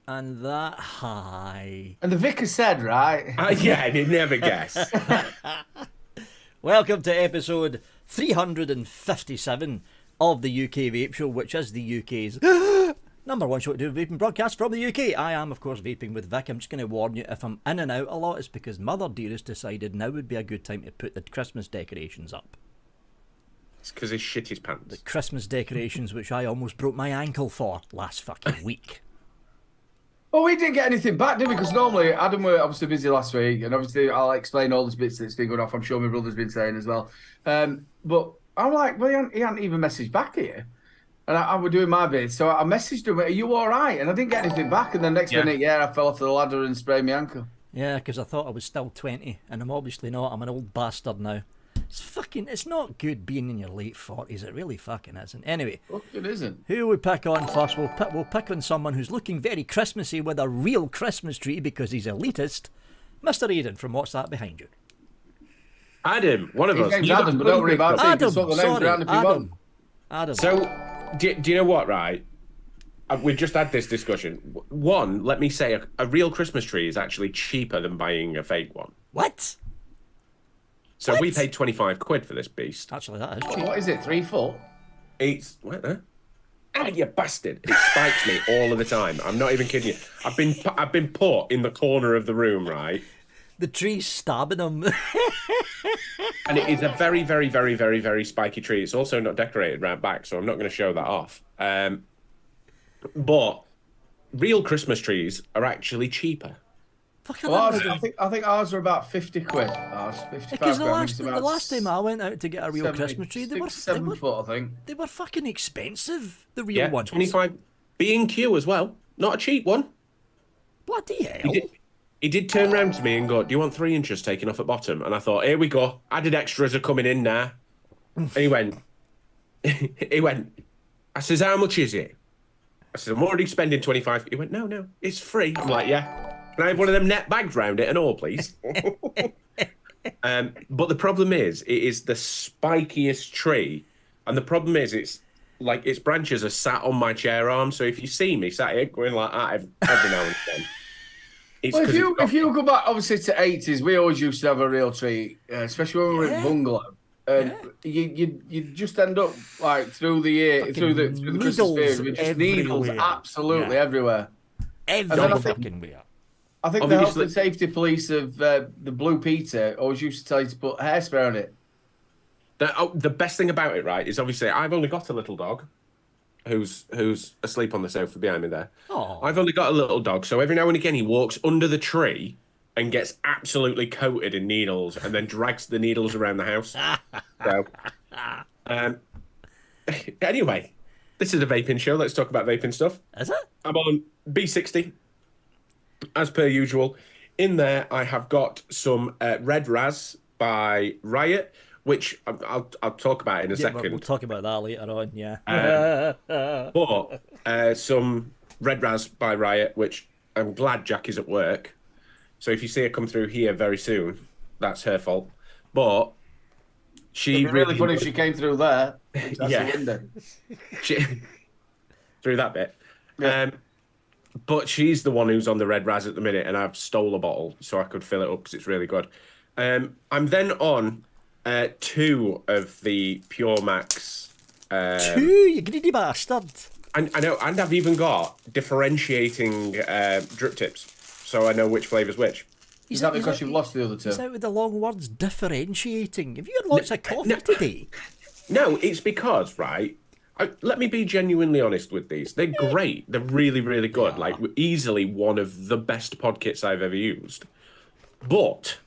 And that high. And the vicar said, right? Yeah, you'd never guess. Welcome to episode 357 of the UK Vape Show, which is the UK's number one show to do vaping broadcast from the UK. I am, of course, Vaping with Vic. I'm just going to warn you, if I'm in and out a lot, it's because Mother Dearest decided now would be a good time to put the Christmas decorations up. It's because he shit his pants. The Christmas decorations, which I almost broke my ankle for last fucking week. Well, we didn't get anything back, did we? Because normally Adam were obviously busy last week, and obviously I'll explain all these bits that's been going off. I'm sure my brother's been saying as well. But I'm like, well, he hadn't even messaged back here. And I was doing my bit, so I messaged him, are you all right? And I didn't get anything back. And then next minute, I fell off the ladder and sprained my ankle. Yeah, because I thought I was still 20, and I'm obviously not. I'm an old bastard now. It's not good being in your late 40s. It really fucking isn't. Anyway. Look, it isn't. Who we pick on first? We'll pick on someone who's looking very Christmassy with a real Christmas tree because he's elitist. Mr. Eden from What's That Behind You? Adam, one of His us. name's Adam, but don't worry about it. Adam, sorry, Adam. So, do you know what, right? We've just had this discussion. One, let me say, a real Christmas tree is actually cheaper than buying a fake one. What? So What? we paid 25 quid for this beast. Actually, that is cheap. What is it, 3 foot? It's what? Huh? Ah, you bastard! It spikes me all of the time. I'm not even kidding you. I've been put in the corner of the room, right? The tree's stabbing him. And it is a very, very, very, very, very spiky tree. It's also not decorated round back, so I'm not going to show that off. But real Christmas trees are actually cheaper. Well, I think ours are about 50 quid. Ours, 55 Because quid. the last time I went out to get a real Christmas tree, they were 7 foot, I think. They were fucking expensive. The real ones. 25 B&Q as well. Not a cheap one. Bloody hell. He did turn round to me and go, do you want 3 inches taken off at bottom? And I thought, here we go. Added extras are coming in now. And he went, I says, how much is it? I said, I'm already spending 25. He went, no, it's free. I'm like, yeah. Can I have one of them net bags round it and all, please? But the problem is, it is the spikiest tree. And the problem is, it's like its branches are sat on my chair arm. So if you see me sat here going like that every now and then. Well, if you go back, obviously, to 80s, we always used to have a real tree, especially when we were in bungalow. You just end up like through the year, through the Christmas period, with just needles absolutely everywhere. Everywhere. I think the health and safety police of the Blue Peter always used to tell you to put hairspray on it. The best thing about it, right, is obviously I've only got a little dog who's asleep on the sofa behind me there. Oh. I've only got a little dog, so every now and again he walks under the tree and gets absolutely coated in needles and then drags the needles around the house. So, anyway, this is a vaping show. Let's talk about vaping stuff. Is it? I'm on B60, as per usual. In there, I have got some Red Raz by Riot, which I'll talk about in a second. We'll talk about that later on, yeah. But some Red Raz by Riot, which I'm glad Jack is at work. So if you see her come through here very soon, that's her fault. But she It'd be really funny if she came through there. That's the window. Through that bit. Yeah. But she's the one who's on the Red Raz at the minute, and I've stole a bottle so I could fill it up because it's really good. I'm then on 2 of the Pure Max. 2, you greedy bastard. I know, and I've even got differentiating drip tips, so I know which flavour's which. Is that because you've lost the other 2? Is that with the long words differentiating? Have you had lots of coffee today? No, it's because, right, let me be genuinely honest with these. They're great. They're really, really good. Like, easily one of the best pod kits I've ever used. But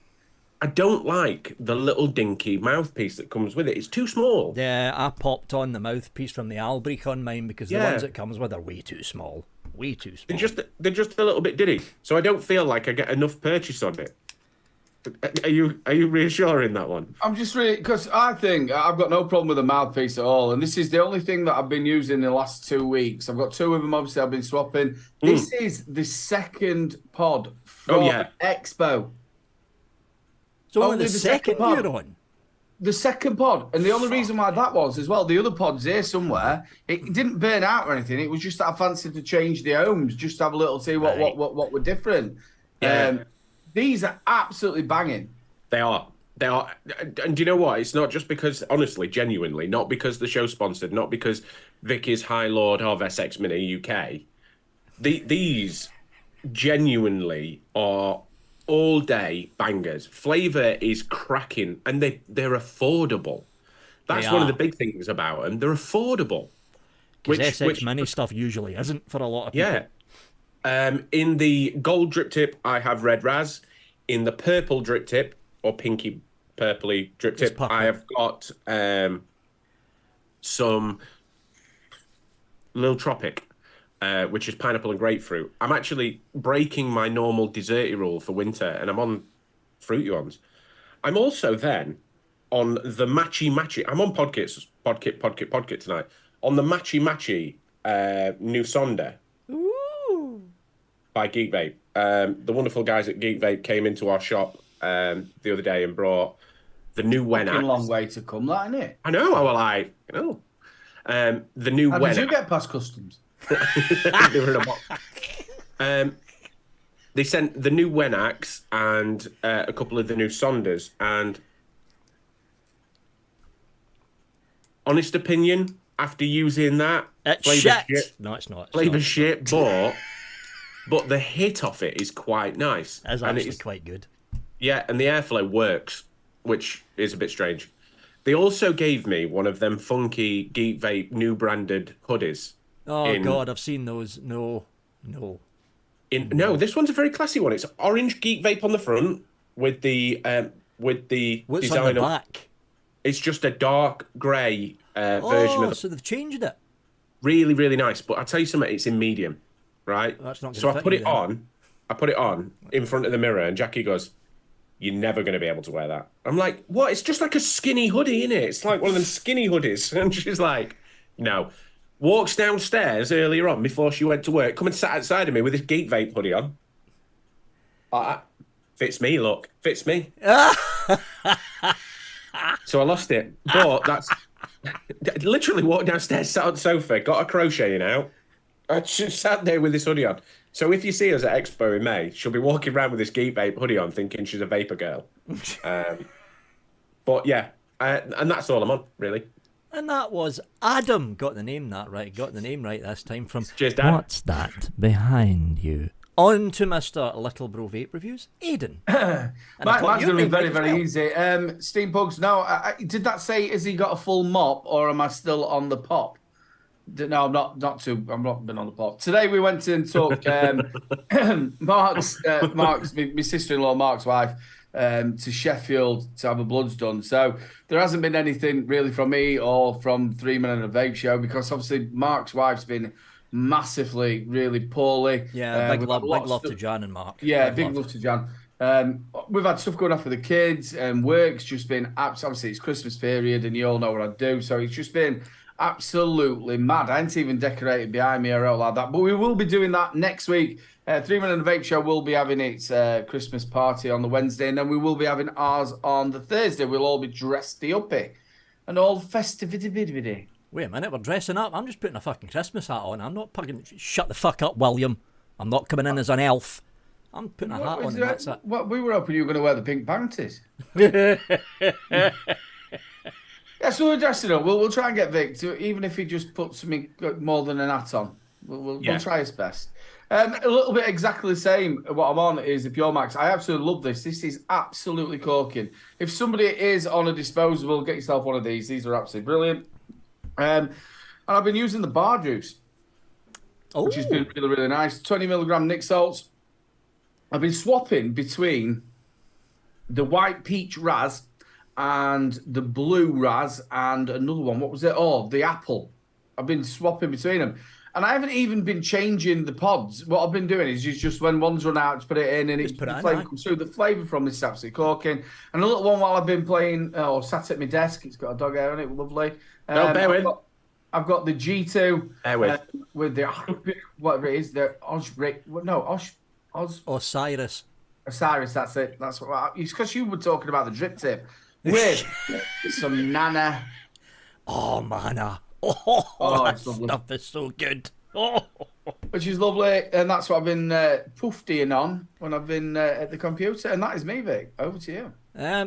I don't like the little dinky mouthpiece that comes with it. It's too small. Yeah, I popped on the mouthpiece from the Albrick on mine because the ones it comes with are way too small. Way too small. They're just a little bit diddy. So I don't feel like I get enough purchase on it. Are you reassuring that one? I'm just really, because I think I've got no problem with the mouthpiece at all, and this is the only thing that I've been using in the last 2 weeks. I've got 2 of them. Obviously, I've been swapping. This is the second pod from Expo. So only the second pod. you're on. the second pod, and the only reason why that was as well, the other pod's here somewhere. It didn't burn out or anything. It was just that I fancied to change the ohms, just to have a little see what were different. Yeah. These are absolutely banging. They are. They are. And do you know what? It's not just because, honestly, genuinely, not because the show's sponsored, not because Vic is High Lord of SX Mini UK. These genuinely are all day bangers. Flavour is cracking, and they're affordable. That's one of the big things about them. They're affordable. Because SX Mini stuff usually isn't for a lot of people. Yeah. In the gold drip tip, I have red raz. In the purple drip tip, or pinky purpley drip tip, I have got some Lil Tropic, which is pineapple and grapefruit. I'm actually breaking my normal desserty rule for winter, and I'm on fruity ones. I'm also then on the matchy. I'm on podkit tonight. On the matchy new Sonder. Ooh. By Geek Vape. The wonderful guys at Geek Vape came into our shop the other day and brought the new Wenax. A long way to come, that, isn't it? I know. I was like, the new Wenax. How did you get past customs? They were in a box. They sent the new Wenax and a couple of the new Sonders. And honest opinion, after using that, it's shit. No, it's not. Flavour shit, but the hit off it is quite nice. It's actually quite good. Yeah, and the airflow works, which is a bit strange. They also gave me one of them funky Geek Vape new branded hoodies. Oh God, I've seen those. No, this one's a very classy one. It's orange Geek Vape on the front with the what's design on the back? It's just a dark grey version of the... so they've changed it. Really, really nice. But I'll tell you something, it's in medium, right? Well, that's not so I put it on in front of the mirror, and Jackie goes, "You're never going to be able to wear that." I'm like, "What? It's just like a skinny hoodie, innit? It's like one of them skinny hoodies." And she's like, "No." Walks downstairs earlier on before she went to work, come and sat outside of me with this Geek Vape hoodie on. Fits me, look. Fits me. So I lost it. But that's... literally walked downstairs, sat on the sofa, got a crocheting out. I just sat there with this hoodie on. So if you see us at Expo in May, she'll be walking around with this Geek Vape hoodie on thinking she's a vapor girl. But yeah, and that's all I'm on, really. And that was Adam. Got the name right this time from Cheers, Dad. What's That Behind You? On to Mr. Little Bro Vape Reviews, Aidan. Mine's going to be very, very easy. Steam Pugs, no, did that say, has he got a full mop or am I still on the pop? No, I'm not been on the pop. Today we went and took Mark's, my sister-in-law, Mark's wife, to Sheffield to have her bloods done. So there hasn't been anything really from me or from 3 Men and a Vape Show because obviously Mark's wife's been massively really poorly. Yeah, big love to Jan and Mark. Yeah, big love to Jan. We've had stuff going off with the kids and work's just been obviously it's Christmas period and you all know what I do. So it's just been absolutely mad. I ain't even decorated behind me or all like that. But we will be doing that next week. 3 Men and a Vape Show will be having its Christmas party on the Wednesday, and then we will be having ours on the Thursday. We'll all be dressed uppy and all festivity. Wait a minute, we're dressing up. I'm just putting a fucking Christmas hat on. I'm not fucking... Shut the fuck up, William. I'm not coming in as an elf. I'm putting a hat on and that's it. What, we were hoping you were going to wear the pink panties. Yeah, so we're dressing up. We'll try and get Vic to, even if he just puts something more than an hat on. We'll try his best. A little bit exactly the same. What I'm on is the Pure Max. I absolutely love this. This is absolutely corking. If somebody is on a disposable, get yourself one of these. These are absolutely brilliant. And I've been using the bar juice, which has been really, really nice. 20 milligram Nick salts. I've been swapping between the white peach Raz and the blue Raz and another one. What was it? Oh, the apple. I've been swapping between them. And I haven't even been changing the pods. What I've been doing is just when one's run out, just put it in and the flavour comes through. The flavour from this is absolutely corking. And a little one while I've been playing or sat at my desk. It's got a dog hair on it. Lovely. I've got the G2 with the whatever it is. The Osiris. Osiris, that's it. That's what. It's because you were talking about the drip tip. with some Nana. Oh, manna. Oh, That it's lovely. stuff is so good. Oh. Which is lovely, and that's what I've been pooftying on when I've been at the computer. And that is me, Vic. Over to you.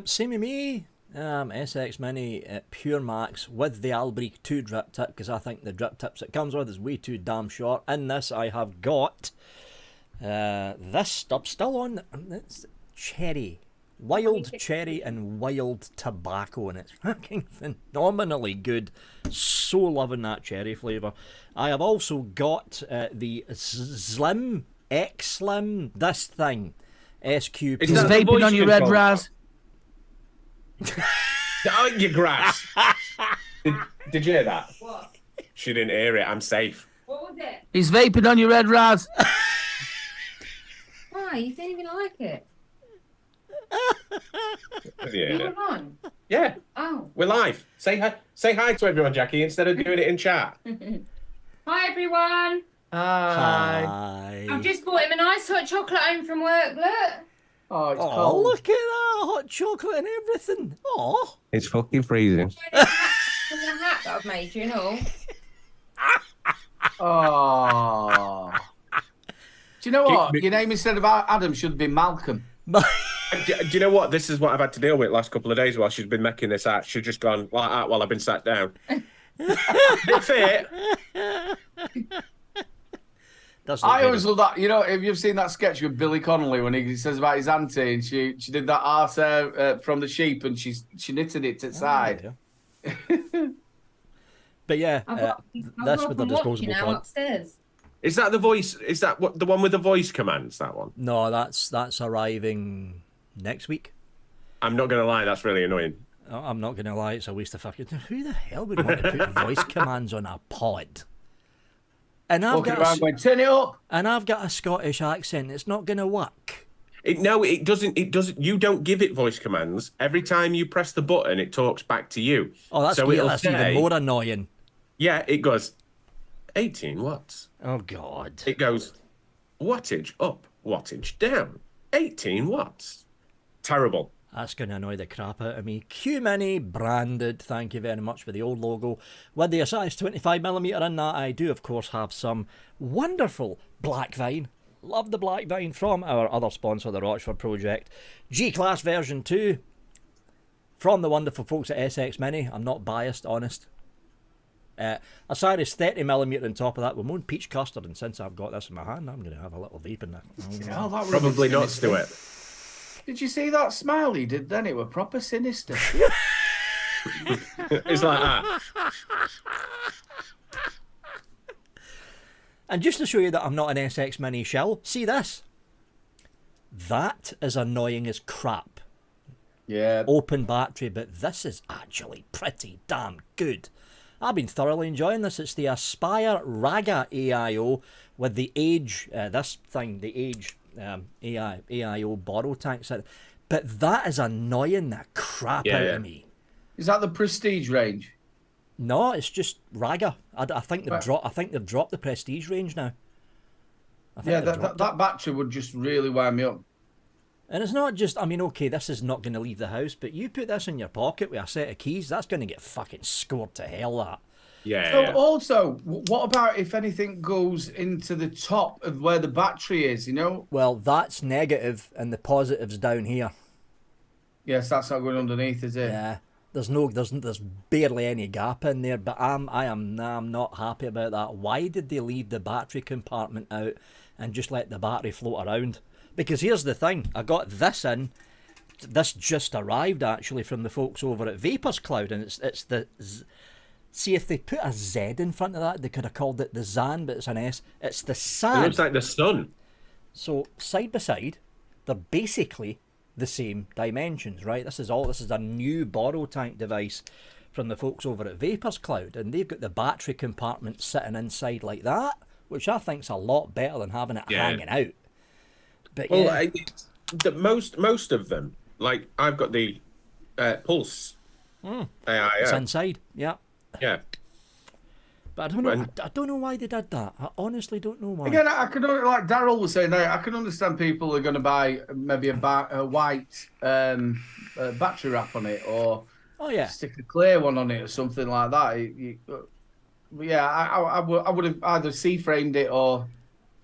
Same with me. SX Mini Pure Max with the Albrecht 2 drip tip, because I think the drip tips it comes with is way too damn short. In this, I have got this stuff still on. It's cherry. Wild cherry and wild tobacco, and it's fucking phenomenally good. So loving that cherry flavour. I have also got the Slim, X Slim, this thing. SQ. Is He's that the vaping voice on your red control? Raz. Oh, you grass. Did you hear that? What? She didn't hear it. I'm safe. What was it? He's vaping on your red Raz. Why? You didn't even like it. Have you heard You it? were on. Yeah, Oh. we're live. Say hi. Say hi to everyone, Jackie, instead of doing it in chat. Hi, everyone. Hi. I've just brought him a nice hot chocolate home from work. Look. Oh, it's Oh, cold. look at that hot chocolate and everything. Oh. It's fucking freezing. The hat that I've made you and all. Oh. Do you know what? Your name instead of Adam should be Malcolm. Do you know what? This is what I've had to deal with last couple of days while she's been making this art. She's just gone like that while I've been sat down. Bit fit. I always love that. You know, if you've seen that sketch with Billy Connolly when he says about his auntie and she did that arse from the sheep and she knitted it to the side. But yeah, I've that's got with the them watching disposable now pod. upstairs. Is that the voice? Is that what the one with the voice commands? That one? No, that's arriving next week. I'm not gonna lie. That's really annoying. I'm not going to lie, it's a waste of fucking... Who the hell would want to put voice commands on a pod? And Walking around going, turn it up. I've got a Scottish accent. It's not going to work. No, it doesn't. It doesn't. You don't give it voice commands. Every time you press the button, it talks back to you. Oh, that's so weird. it'll That's say- even more annoying. Yeah, it goes 18 watts. Oh, God. It goes wattage up, wattage down. 18 watts. Terrible. That's going to annoy the crap out of me. Q Mini branded, thank you very much for the old logo. With the size 25mm in that, I do of course have some wonderful Black Vine. Love the Black Vine from our other sponsor, the Rochford Project. G-Class version 2 from the wonderful folks at SX Mini. I'm not biased, honest. Osiris 30mm on top of that with more peach custard, and since I've got this in my hand, I'm going to have a little vape in there. Oh, that Probably really not, Stuart. Did you see that smile he did then? It were proper sinister. It's like that. And just to show you that I'm not an SX Mini shell, see this? That is annoying as crap. Yeah. Open battery, but this is actually pretty damn good. I've been thoroughly enjoying this. It's the Aspire Raga AIO with the Age, this thing, the Age AIO bottle tank set. But that is annoying the crap out of me. Is that the Prestige range? No, it's just Raga. I think they've Right. dropped. I think they've dropped the Prestige range now. I think Yeah, they've dropped that battery would just really wind me up. And it's not just, I mean, okay, this is not going to leave the house, but you put this in your pocket with a set of keys, that's going to get fucking scored to hell, that. Yeah. So also, what about if anything goes into the top of where the battery is, you know? Well, that's negative, and the positive's down here. Yes, that's not going underneath, is it? Yeah. There's barely any gap in there, but I'm not happy about that. Why did they leave the battery compartment out and just let the battery float around? Because here's the thing, I got this in. This just arrived actually from the folks over at Vapors Cloud, and it's the. See, if they put a Z in front of that, they could have called it the Zan, but it's an S. It's the It SAN. looks like the sun. So side by side, they're basically the same dimensions, right? This is a new borrow tank device from the folks over at Vapors Cloud, and they've got the battery compartment sitting inside like that, which I think's a lot better than having it hanging out. But Well, yeah, most of them, like I've got the Pulse it's AIO. inside. Yeah. Yeah. But I don't know. When- I don't know why they did that. I honestly don't know why. Again, I can like Daryl was saying. I can understand people are going to buy maybe a white battery wrap on it, or Oh yeah. stick a clear one on it, or something like that. Yeah, I would have either C-framed it or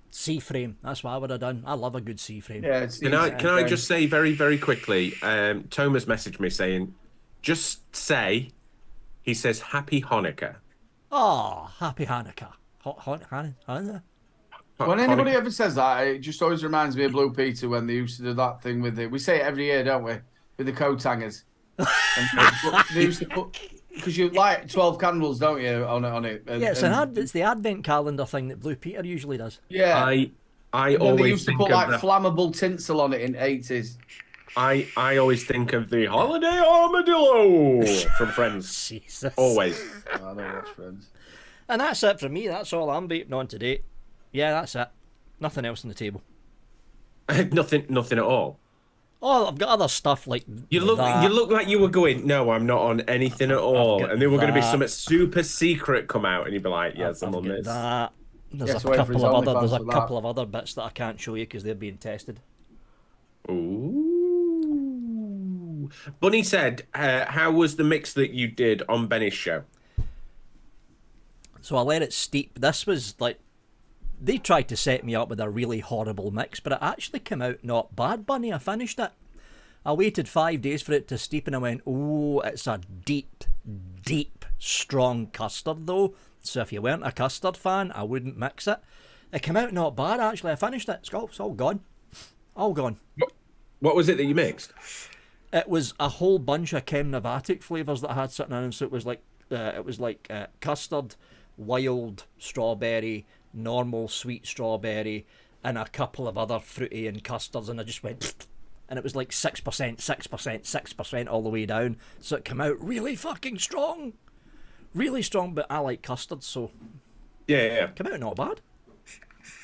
C-frame. That's what I would have done. I love a good C-frame. yeah. Can I just say very, very quickly? Thomas messaged me saying, just say, he says, Happy Hanukkah. Oh, happy Hanukkah. Hanukkah. When anybody ever says that, it just always reminds me of Blue Peter when they used to do that thing with it. We say it every year, don't we? With the coat hangers. They used to put because you light 12 candles, don't you, on it? And, Yeah, it's the advent calendar thing that Blue Peter usually does. yeah. I And then always they used to think put of like the, flammable tinsel on it in 80s. I always think of the Holiday Armadillo from Friends. Jesus. Always. I don't watch Friends. And that's it for me. That's all I'm vaping on today. Yeah, that's it. Nothing else on the table. nothing at all. Oh, I've got other stuff like You look like you were going, no, I'm not on anything at all. got And there were going to be that. something super secret come out, and you'd be like, yes, I'm I've on got this. that. There's Yeah, a so wait for his couple of other. OnlyFans There's a for that. couple of other bits that I can't show you because they're being tested. Ooh. Bunny said, how was the mix that you did on Benny's show? So I let it steep. This was like they tried to set me up with a really horrible mix, but it actually came out not bad, Bunny. I finished it. I waited 5 days for it to steep, and I went, "Oh, it's a deep, deep, strong custard, though." So if you weren't a custard fan, I wouldn't mix it. It came out not bad, actually. I finished it. It's all gone. All gone. What was it that you mixed? It was a whole bunch of Chem Novatic flavours that I had sitting in. So it was like custard, wild strawberry, normal sweet strawberry, and a couple of other fruity and custards. And I just went, and it was like 6%, 6%, 6% all the way down. So it came out really fucking strong. Really strong, but I like custards, so Yeah. came out not bad.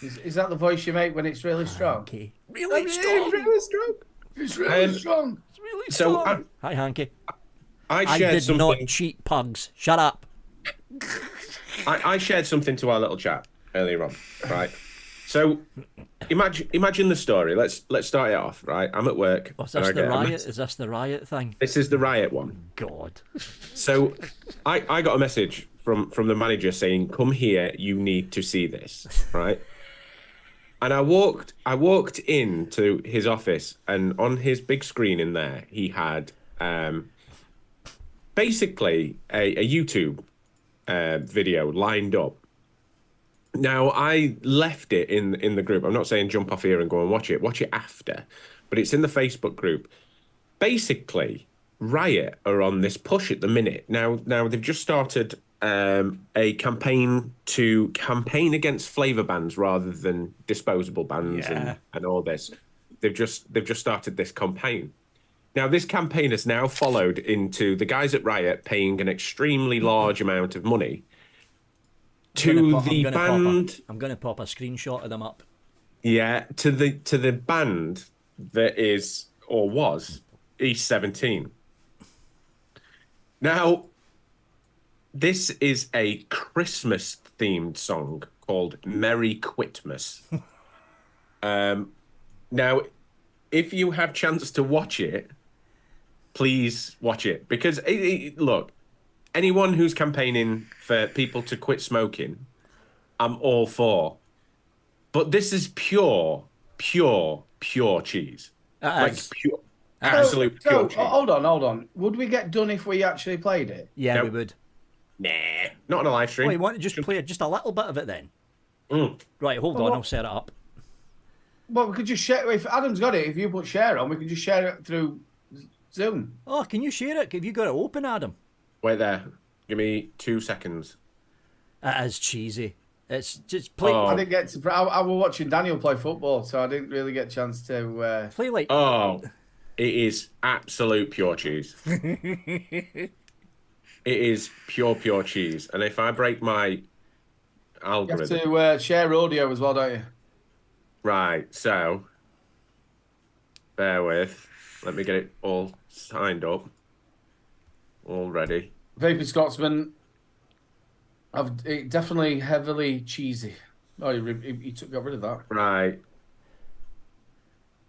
Is that the voice you make when it's really strong? Okay. Really strong. Really strong. It's really strong. It's really So, strong. Hi, Hanky. I I shared did something. not cheat pugs. Shut up. I shared something to our little chat earlier on, right? So imagine the story. Let's start it off, right? I'm at work. What's and this, I the get a riot? mess- Is this the riot thing? This is the Riot one. God. So I got a message from the manager saying, "Come here, you need to see this," right? And I walked into his office, and on his big screen in there, he had basically a YouTube video lined up. Now, I left it in the group. I'm not saying jump off here and go and watch it. Watch it after. But it's in the Facebook group. Basically, Riot are on this push at the minute. Now they've just started a campaign to campaign against flavor bans rather than disposable bans and all this. They've just started this campaign. Now, this campaign has now followed into the guys at Riot paying an extremely large amount of money to the band. I'm going to pop a screenshot of them up. Yeah, to the band that is or was E17. Now, this is a Christmas themed song called Merry Quitmas. Now, if you have chance to watch it, please watch it, because look, anyone who's campaigning for people to quit smoking, I'm all for. But this is pure cheese. Like pure, absolute pure So, cheese. hold on. Would we get done if we actually played it? Yeah, Nope. we would. Nah, not on a live stream. Oh, you want to just play just a little bit of it then? Mm. Right, hold on, I'll set it up. Well, we could just share. If Adam's got it, if you put share on, we can just share it through Zoom. Oh, can you share it? Have you got it open, Adam? Wait there. Give me 2 seconds. It is cheesy. It's just play. Oh. I didn't get to. I was watching Daniel play football, so I didn't really get a chance to. Play like. Oh, it is absolute pure cheese. It is pure cheese. And if I break my You have algorithm, to share audio as well, don't you? right? So, bear with. Let me get it all signed up. All ready. Vaping Scotsman. Definitely heavily cheesy. Oh, he got rid of that. Right.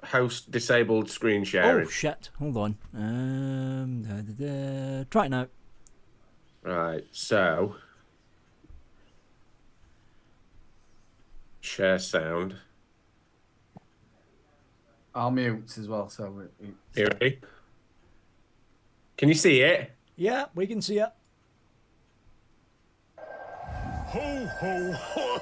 Host disabled screen sharing. Oh shit! Hold on. Try it now. Right. So share sound. I'll mute as well. So Here we go. Can you see it? Yeah, we can see it. Ho, ho, ho.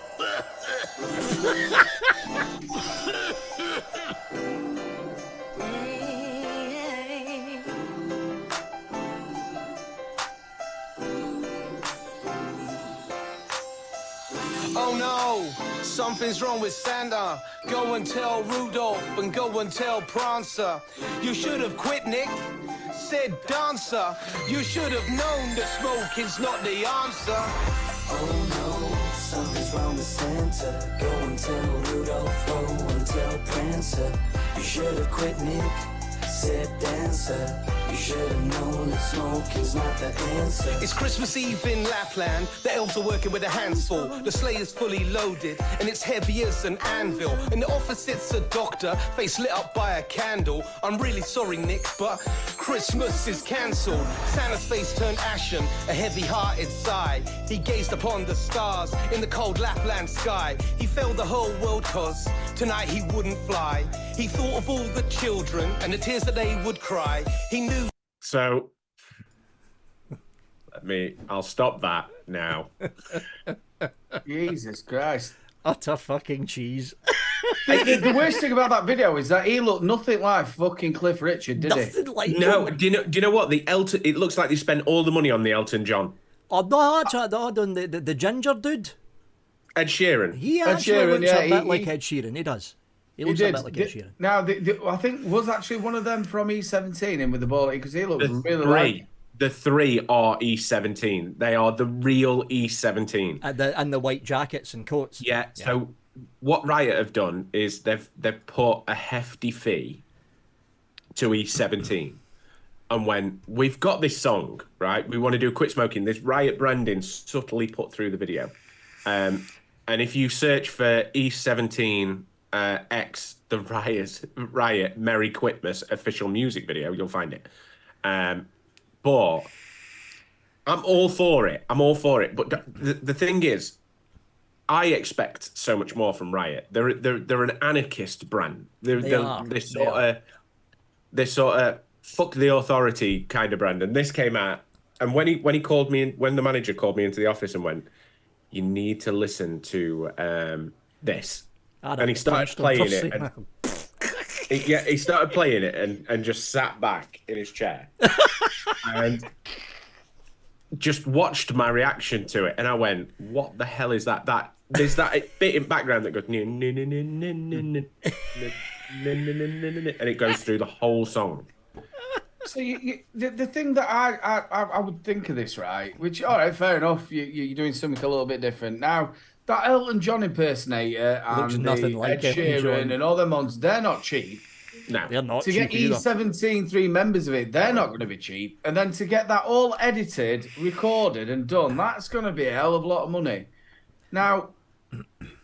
Oh no, something's wrong with Santa. Go and tell Rudolph and go and tell Prancer. You should have quit, Nick. Said Dancer. You should have known that smoking's not the answer. Oh no, something's wrong with Santa. Go and tell Rudolph, go and tell Prancer. You should have quit, Nick. Said Dancer. You should have known that smoking's not the answer. It's Christmas Eve in Lapland. The elves are working with their hands full. The sleigh is fully loaded, and it's heavy as an anvil. In the office sits a doctor, face lit up by a candle. I'm really sorry, Nick, but Christmas is cancelled. Santa's face turned ashen, a heavy-hearted sigh. He gazed upon the stars in the cold Lapland sky. He felt the whole world, cause tonight he wouldn't fly. He thought of all the children and the tears that they would cry. He knew. So I'll stop that now. Jesus Christ. Utter fucking cheese. The worst thing about that video is that he looked nothing like fucking Cliff Richard, did he? Nothing like No, him. do you know what? It looks like they spent all the money on the Elton John. Oh no, actually, the ginger dude. Ed Sheeran. He Ed actually Sheeran, looks yeah, a bit he- like Ed Sheeran. He does. He He looks a did. bit like Ed Sheeran. Now, I think was actually one of them from E17 in with the ball because he looked The really three. like. The three are E17. They are the real E17. And the white jackets and coats. Yeah. So what Riot have done is they've put a hefty fee to E17. And when we've got this song, right, we want to do Quit Smoking, there's Riot branding subtly put through the video. And if you search for E17 X, the Riot Merry Quitmas official music video, you'll find it. But I'm all for it. But the thing is, I expect so much more from Riot. They're an anarchist brand. They're sort of fuck the authority kind of brand. And this came out, and when he called me, when the manager called me into the office and went, "You need to listen to this," and he started playing it. And, he started playing it and just sat back in his chair and just watched my reaction to it. And I went, "What the hell is that?" There's that bit in background that goes, and it goes through the whole song. So the thing that I would think of this, right? Which, all right, fair enough. You're doing something a little bit different now. That Elton John impersonator Looks and nothing the like Ed Elton Sheeran John. and all them ones, they're not cheap. No, They're not To get cheap either. E17 three members of it, they're not going to be cheap. And then to get that all edited, recorded, and done, that's going to be a hell of a lot of money. Now,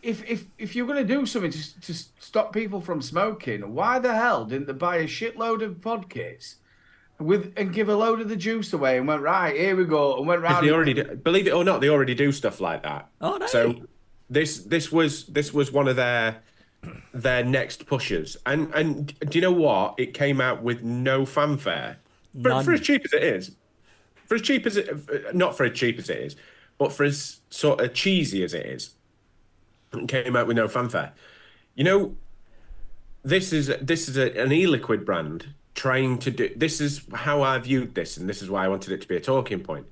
if you're going to do something to stop people from smoking, why the hell didn't they buy a shitload of pod kits and give a load of the juice away and went, right, here we go, and went round? they already do, believe it or not, they already do stuff like that. Oh, no. So this was one of their next pushes, and do you know what? It came out with no fanfare for as cheap as it is. For as cheap as it, not for as cheap as it is, but for as sort of cheesy as it is, it came out with no fanfare. You know, this is an e-liquid brand trying to do. This is how I viewed this, and this is why I wanted it to be a talking point.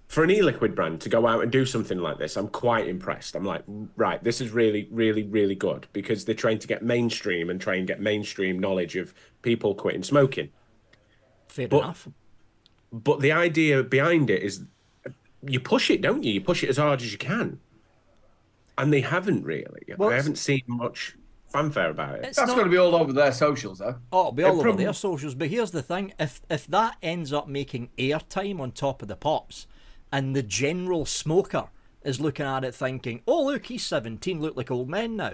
For an e-liquid brand to go out and do something like this, I'm quite impressed. I'm like, right, this is really, really, really good, because they're trying to get mainstream and try and get mainstream knowledge of people quitting smoking. Fair enough. But the idea behind it is you push it, don't you? You push it as hard as you can. And they haven't really. Well, I haven't seen much fanfare about it. It's That's not- going to be all over their socials, though. Oh, it'll be all over probably- their socials. But here's the thing: if that ends up making airtime on top of the pops, and the general smoker is looking at it thinking, oh, look, he's 17, look like old men now.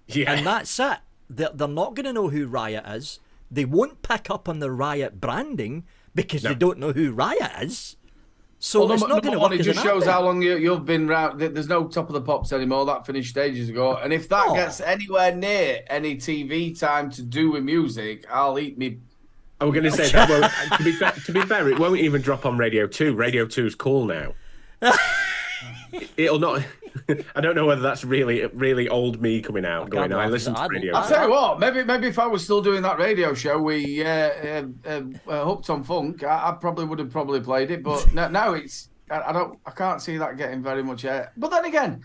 Yeah. And that's it. They're not going to know who Riot is. They won't pick up on the Riot branding because they don't know who Riot is. So it's not going to work. It just shows how long you've been around. There's no Top of the Pops anymore. That finished ages ago. And if that gets anywhere near any TV time to do with music, I'll eat me. I was going to say that. Well, to be fair, it won't even drop on Radio 2. Radio 2's cool now. It'll not. I don't know whether that's really old me coming out. I listen to radio. I'll tell you what. Maybe if I was still doing that radio show, we hooked on funk. I probably would have played it. But now it's. I can't see that getting very much air. But then again,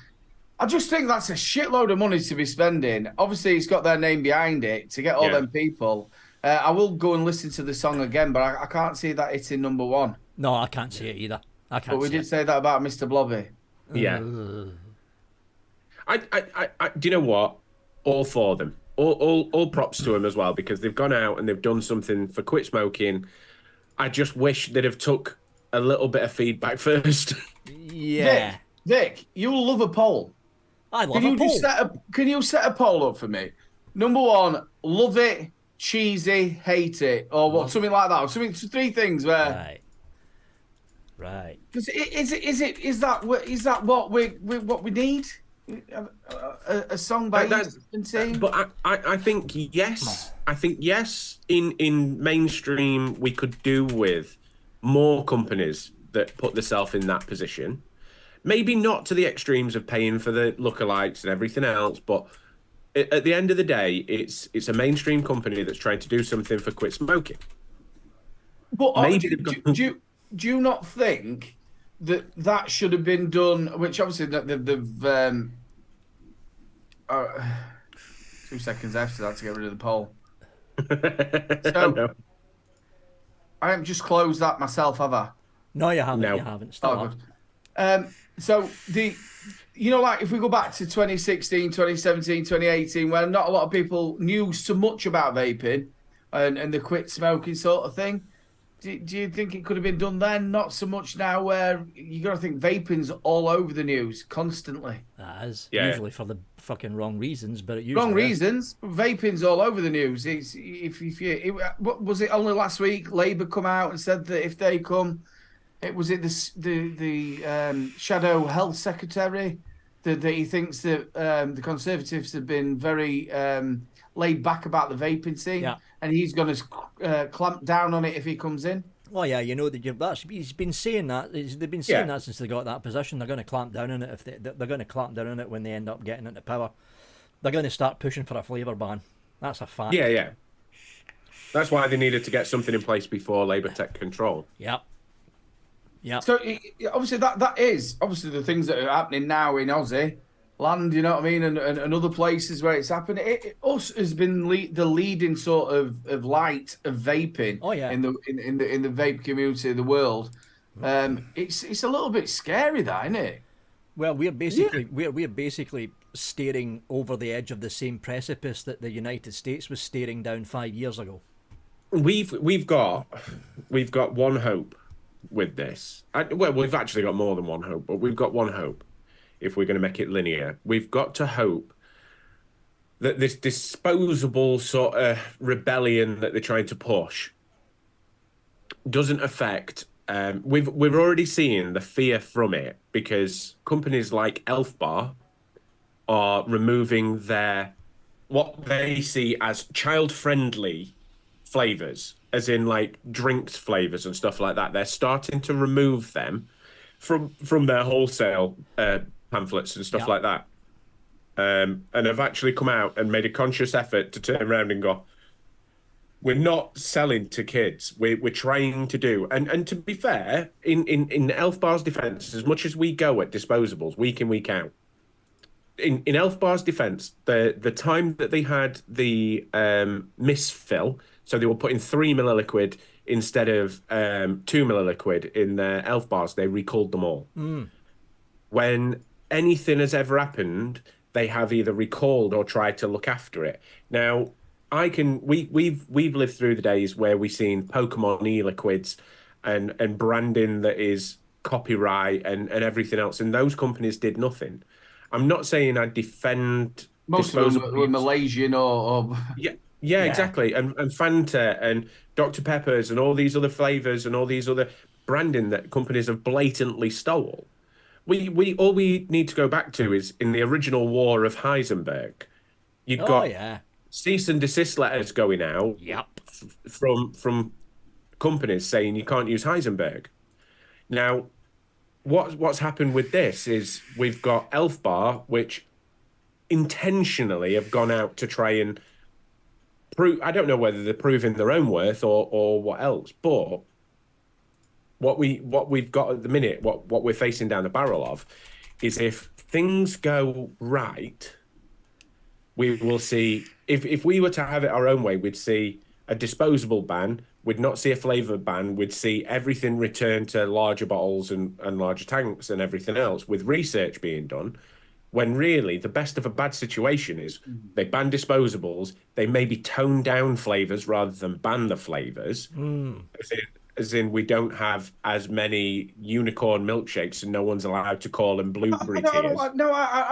I just think that's a shitload of money to be spending. Obviously, it's got their name behind it to get all them people. I will go and listen to the song again, but I can't see that it's in number one. No, I can't see it either. I can't. But we did say that about Mr. Blobby. Yeah. I do you know what? All for them. All props to them as well, because they've gone out and they've done something for quit smoking. I just wish they'd have took a little bit of feedback first. Yeah. Vic, you'll love a poll. I love a poll. Can you set a poll up for me? Number one, love it, cheesy, hate it, or what? Something like that. Something. Three things where. Right. Because is that what we need? A song by Eastern. But I think yes. I think yes. In mainstream, we could do with more companies that put themselves in that position. Maybe not to the extremes of paying for the lookalikes and everything else, but at the end of the day, it's a mainstream company that's trying to do something for quit smoking. But do you not think that should have been done? Which obviously they've 2 seconds after that to get rid of the poll. So I haven't just closed that myself, have I? No, you haven't. No. You haven't. Still good. So like if we go back to 2016, 2017, 2018, where not a lot of people knew so much about vaping and the quit smoking sort of thing. Do you think it could have been done then? Not so much now, where you got to think vaping's all over the news constantly. That is usually for the fucking wrong reasons, but it usually wrong reasons. Vaping's all over the news. It's what was it only last week? Labour come out and said that if they come, the shadow health secretary that he thinks that the Conservatives have been very laid back about the vaping scene, and he's going to clamp down on it if he comes in. Well, yeah, you know he's been saying that. They've been saying that since they got that position. They're going to clamp down on it if they're going to clamp down on it when they end up getting into power. They're going to start pushing for a flavour ban. That's a fact. Yeah. That's why they needed to get something in place before Labour take control. Yep. So obviously that is obviously the things that are happening now in Aussie land, you know what I mean, and other places where it's happened. It has been the leading sort of light of vaping. Oh yeah. In the vape community of the world, it's a little bit scary, that, isn't it? Well, we're basically staring over the edge of the same precipice that the United States was staring down 5 years ago. We've got one hope with this. We've actually got more than one hope, but we've got one hope. If we're going to make it linear, we've got to hope that this disposable sort of rebellion that they're trying to push doesn't affect. We've already seen the fear from it, because companies like Elf Bar are removing what they see as child-friendly flavors, as in like drinks flavors and stuff like that. They're starting to remove them from their wholesale pamphlets and stuff like that. And have actually come out and made a conscious effort to turn around and go, we're not selling to kids. We're trying to do, and to be fair, in Elf Bar's defence, as much as we go at disposables week in, week out, in Elf Bar's defence, the time that they had the misfill, so they were putting 3 milliliquid instead of 2 milliliquid in their Elf Bars, they recalled them all. When anything has ever happened, they have either recalled or tried to look after it. Now, we've lived through the days where we've seen Pokemon e-liquids and branding that is copyright and everything else, and those companies did nothing. I'm not saying I defend Most of disposable them were Malaysian or yeah, exactly. And Fanta and Dr. Peppers and all these other flavors and all these other branding that companies have blatantly stole. We all we need to go back to is in the original war of Heisenberg. You've got cease and desist letters going out from companies saying you can't use Heisenberg. Now, what's happened with this is we've got Elf Bar, which intentionally have gone out to try and prove. I don't know whether they're proving their own worth or what else, but what we've got at the minute, what we're facing down the barrel of, is if things go right, we will see. If we were to have it our own way, we'd see a disposable ban. We'd not see a flavour ban. We'd see everything return to larger bottles and larger tanks and everything else, with research being done. When really the best of a bad situation is they ban disposables, they maybe tone down flavours rather than ban the flavours. As in we don't have as many unicorn milkshakes and no one's allowed to call them blueberry tears. I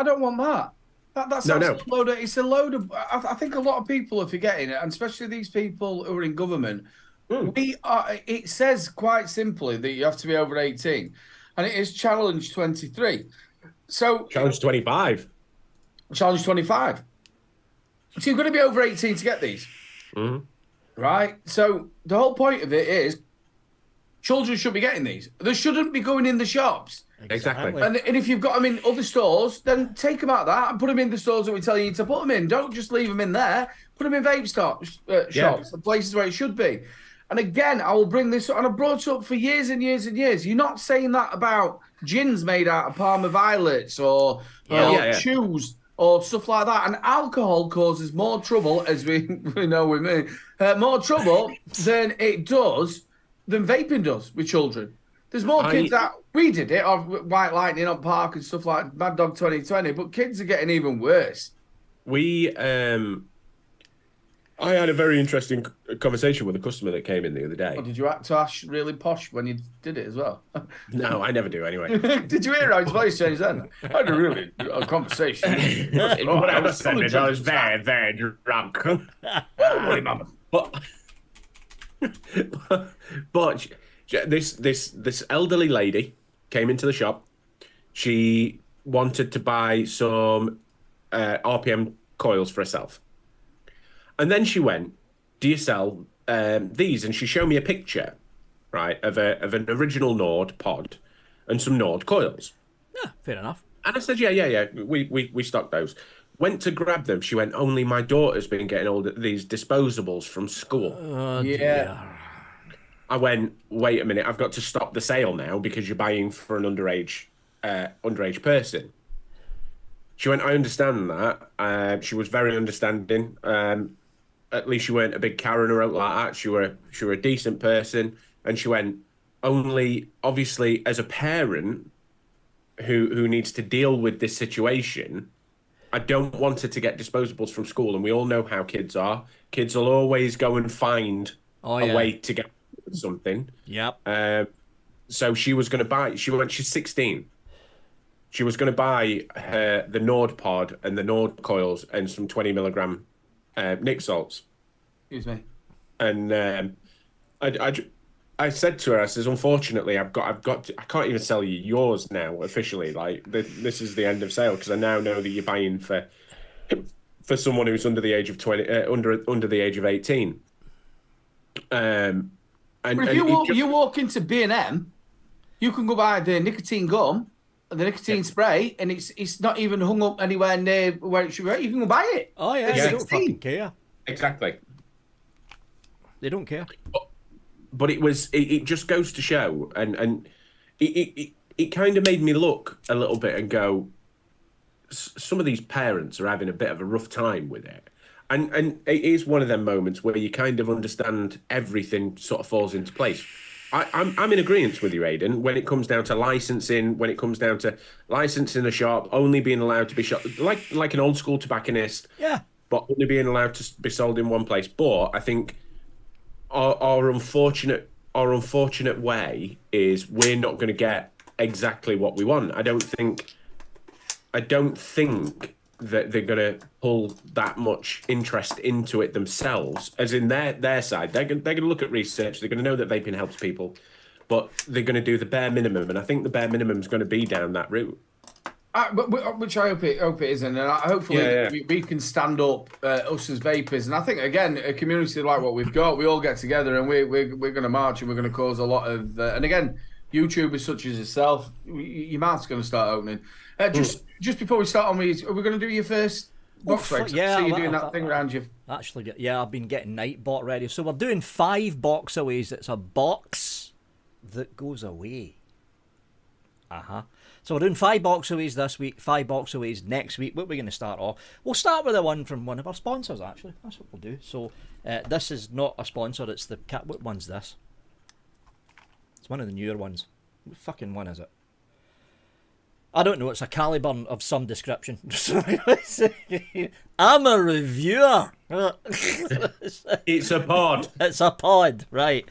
don't want that. That's No. load of, it's a load of. I think a lot of people are forgetting it, and especially these people who are in government. It says quite simply that you have to be over 18, and it is challenge 23. So challenge 25. Challenge 25. So you've got to be over 18 to get these, right? So the whole point of it is children should be getting these. They shouldn't be going in the shops. Exactly. And if you've got them in other stores, then take them out of that and put them in the stores that we tell you to put them in. Don't just leave them in there. Put them in vape shops, the places where it should be. And again, I will bring this, and I've brought it up for years and years and years. You're not saying that about gins made out of Parma violets or chews or stuff like that. And alcohol causes more trouble, as we know with me, more trouble than vaping does with children. There's more kids that we did it, or White Lightning on Park and stuff like Mad Dog 2020, but kids are getting even worse. I had a very interesting conversation with a customer that came in the other day. Oh, did you act to Ash really posh when you did it as well? No, I never do anyway. Did you hear how his voice changed then? I had a conversation. What I was saying, I was very, very drunk. Holy mama. But this elderly lady came into the shop. She wanted to buy some RPM coils for herself. And then she went, do you sell these? And she showed me a picture, right, of an original Nord pod and some Nord coils. Yeah, fair enough. And I said, yeah, we stock those. Went to grab them. She went, only my daughter's been getting all these disposables from school. Dear. I went, wait a minute, I've got to stop the sale now because you're buying for an underage person. She went, I understand that. She was very understanding. At least you weren't a big Karen or out like that. She were a decent person. And she went, only obviously as a parent who needs to deal with this situation, I don't want her to get disposables from school. And we all know how kids are. Kids will always go and find a way to get something. Yep. So she was going to buy, she's 16. She was going to buy the Nord pod and the Nord coils and some 20 milligram Nick salts. Excuse me. And I said to her, I says, unfortunately, I've got to, I can't even sell you yours now officially. Like this is the end of sale because I now know that you're buying for someone who's under the age of 20, under the age of 18. And if you walk into B&M, you can go buy the nicotine gum. The nicotine spray, and it's not even hung up anywhere near where it should be. You can go buy it. Oh yeah, they don't fucking care. Exactly. They don't care. But it just goes to show, and it kind of made me look a little bit and go, some of these parents are having a bit of a rough time with it. And it is one of them moments where you kind of understand everything sort of falls into place. I'm in agreement with you, Aidan, when it comes down to licensing, when it comes down to licensing a shop, only being allowed to be shot like an old school tobacconist, but only being allowed to be sold in one place. But I think our unfortunate way is we're not going to get exactly what we want. I don't think that they're going to pull that much interest into it themselves, as in their side. They're going to look at research. They're going to know that vaping helps people, but they're going to do the bare minimum. And I think the bare minimum is going to be down that route. Which I hope it isn't, and hopefully we can stand up, us as vapers. And I think again, a community like what we've got, we all get together and we're going to march and we're going to cause a lot of. And again, YouTubers such as yourself, your mouth's going to start opening. Just before we start on, are we going to do your first box race? Yeah, see you doing that thing around you. Actually, I've been getting Nightbot ready. So we're doing 5 box aways. It's a box that goes away. So we're doing 5 box aways this week, 5 box aways next week. What are we going to start off? We'll start with the one from one of our sponsors, actually. That's what we'll do. So this is not a sponsor. It's the cat. What one's this? It's one of the newer ones. What fucking one is it? I don't know. It's a Caliburn of some description. I'm a reviewer. It's a pod. It's a pod, right.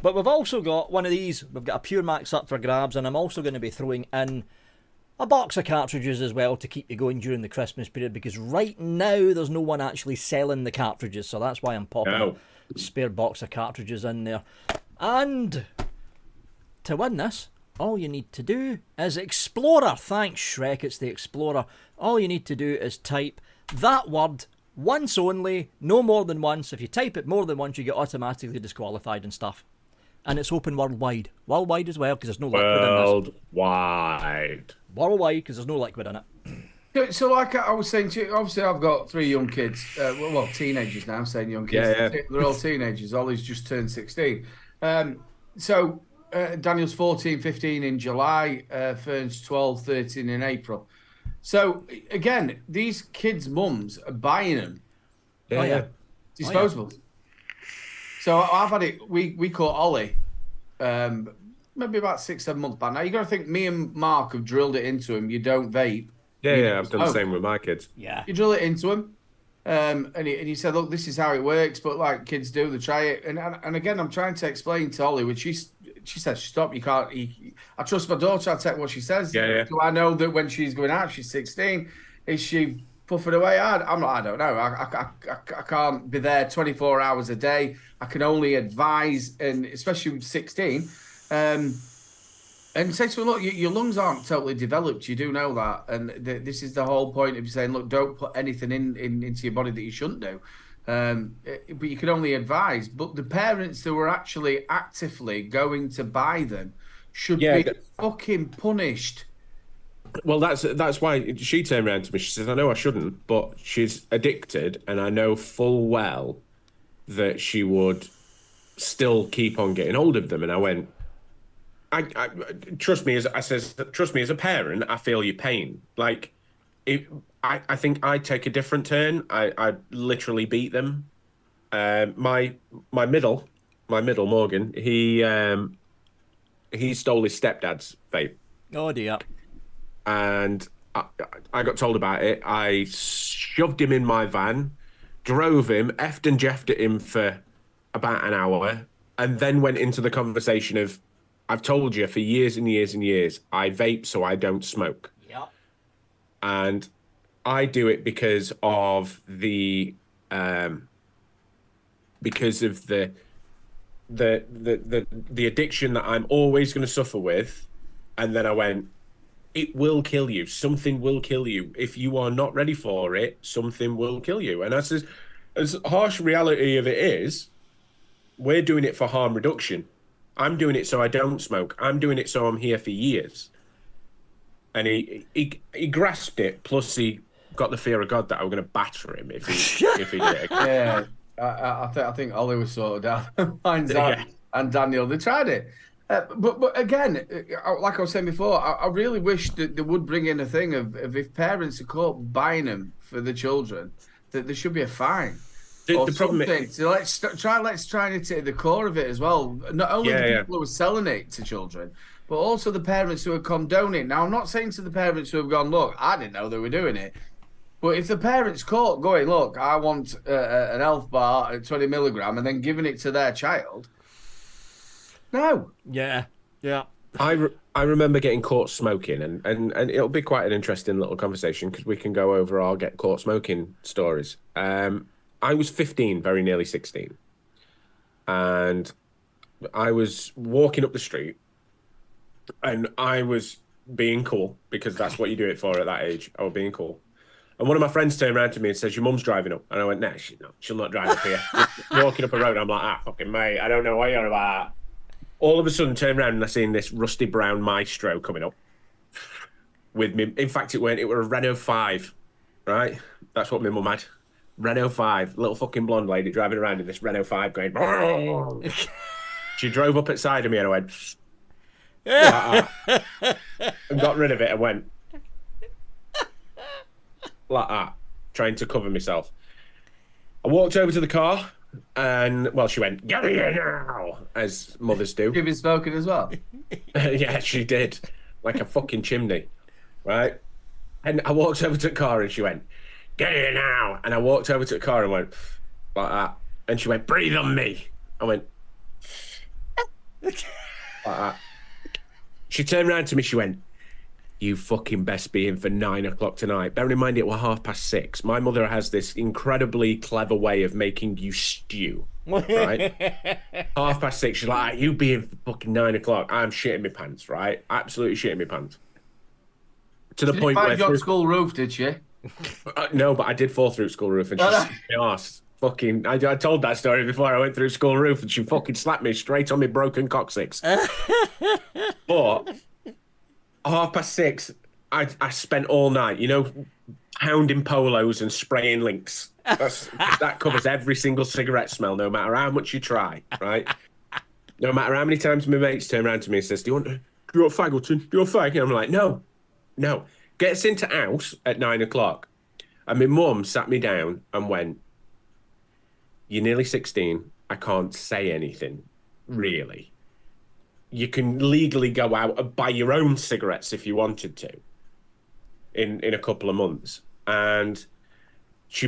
But we've also got one of these. We've got a Pure Max up for grabs, and I'm also going to be throwing in a box of cartridges as well to keep you going during the Christmas period, because right now there's no one actually selling the cartridges, so that's why I'm popping a spare box of cartridges in there. And to win this, all you need to do is Explorer. Thanks, Shrek, it's the Explorer. All you need to do is type that word once only, no more than once. If you type it more than once, you get automatically disqualified and stuff. And it's open worldwide. Worldwide as well, because there's no liquid in this. Worldwide, because there's no liquid in it. So like I was saying to you, obviously I've got 3 young kids. Well, teenagers now. I'm saying young kids. Yeah. They're all teenagers. Ollie's just turned 16. So Daniel's 14, 15 in July. Fern's 12, 13 in April. So again, these kids' mums are buying them. Disposables. So I've had it. We caught Ollie, maybe about 6-7 months back. Now you got to think, me and Mark have drilled it into him. You don't vape. I've done the same with my kids. Yeah. You drill it into him, and he said, "Look, this is how it works." But like kids do, they try it. And again, I'm trying to explain to Ollie, which she says, "Stop! You can't." I trust my daughter. I take what she says. Do I know that when she's going out, she's 16? Is she puffing away hard? I don't know. I can't be there 24 hours a day. I can only advise, and especially with 16, and say to her, look, your lungs aren't totally developed. You do know that, and this is the whole point of saying, look, don't put anything into your body that you shouldn't do. But you can only advise. But the parents who are actually actively going to buy them should be fucking punished. Well, that's why she turned around to me. She says, I know I shouldn't, but she's addicted, and I know full well that she would still keep on getting hold of them. And I went, I trust me, as a parent, I feel your pain. Like, I think I take a different turn. I literally beat them. My middle Morgan, he stole his stepdad's vape. Oh dear. And I got told about it. I shoved him in my van, drove him, effed and jeffed at him for about an hour, and then went into the conversation of, I've told you for years and years and years, I vape so I don't smoke. Yeah. And I do it because of the addiction that I'm always going to suffer with. And then I went, it will kill you. Something will kill you. If you are not ready for it, something will kill you. And as harsh reality of it is, we're doing it for harm reduction. I'm doing it so I don't smoke. I'm doing it so I'm here for years. And he grasped it. Plus, he got the fear of God that I was going to batter him if he did it again. Yeah, I think Ollie was sorted out. Mine's out. And Daniel, they tried it. But again, like I was saying before, I really wish that they would bring in a thing of if parents are caught buying them for the children, that there should be a fine. The problem is, so let's try and hit the core of it as well. Not only the people who are selling it to children, but also the parents who are condoning it. Now, I'm not saying to the parents who have gone, look, I didn't know they were doing it. But if the parents caught going, look, I want an elf bar at 20 milligram, and then giving it to their child, no. Yeah. I I remember getting caught smoking, and it'll be quite an interesting little conversation because we can go over our get caught smoking stories. I was 15, very nearly 16, and I was walking up the street, and I was being cool because that's what you do it for at that age. I was being cool. And one of my friends turned around to me and says, "Your mum's driving up." And I went, "Nah, she'll not drive up here." Walking up a road, I'm like, fucking mate, I don't know what you're about. All of a sudden, turn around and I seen this rusty brown Maestro coming up with me. In fact, it were a Renault 5, right? That's what my mum had. Renault 5, little fucking blonde lady driving around in this Renault 5 going. She drove up at side of me and I went, like that, and got rid of it and went like that, trying to cover myself. I walked over to the car and, well, she went, "Get here now," as mothers do. You've been smoking as well? Yeah, she did. Like a fucking chimney, right? And I walked over to the car and she went, "Get here now." And I walked over to the car and went like that. And she went, "Breathe on me." I went like that. She turned around to me, she went, "You fucking best be in for 9 o'clock tonight." Bearing in mind it was 6:30. My mother has this incredibly clever way of making you stew, right? 6:30, she's like, "You be in for fucking 9 o'clock." I'm shitting my pants, right? Absolutely shitting my pants. To the point where... Did you find your school roof, did she? No, but I did fall through school roof and she slapped my arse. Fucking, I told that story before I went through school roof and she fucking slapped me straight on my broken coccyx. But 6:30, I spent all night, pounding polos and spraying links. That covers every single cigarette smell, no matter how much you try, right? No matter how many times my mates turn around to me and says, do you want a Faggleton? Do you want a fag? And I'm like, no. Gets into house at 9 o'clock. And my mum sat me down and went, "You're nearly 16. I can't say anything, really. You can legally go out and buy your own cigarettes if you wanted to in a couple of months." And she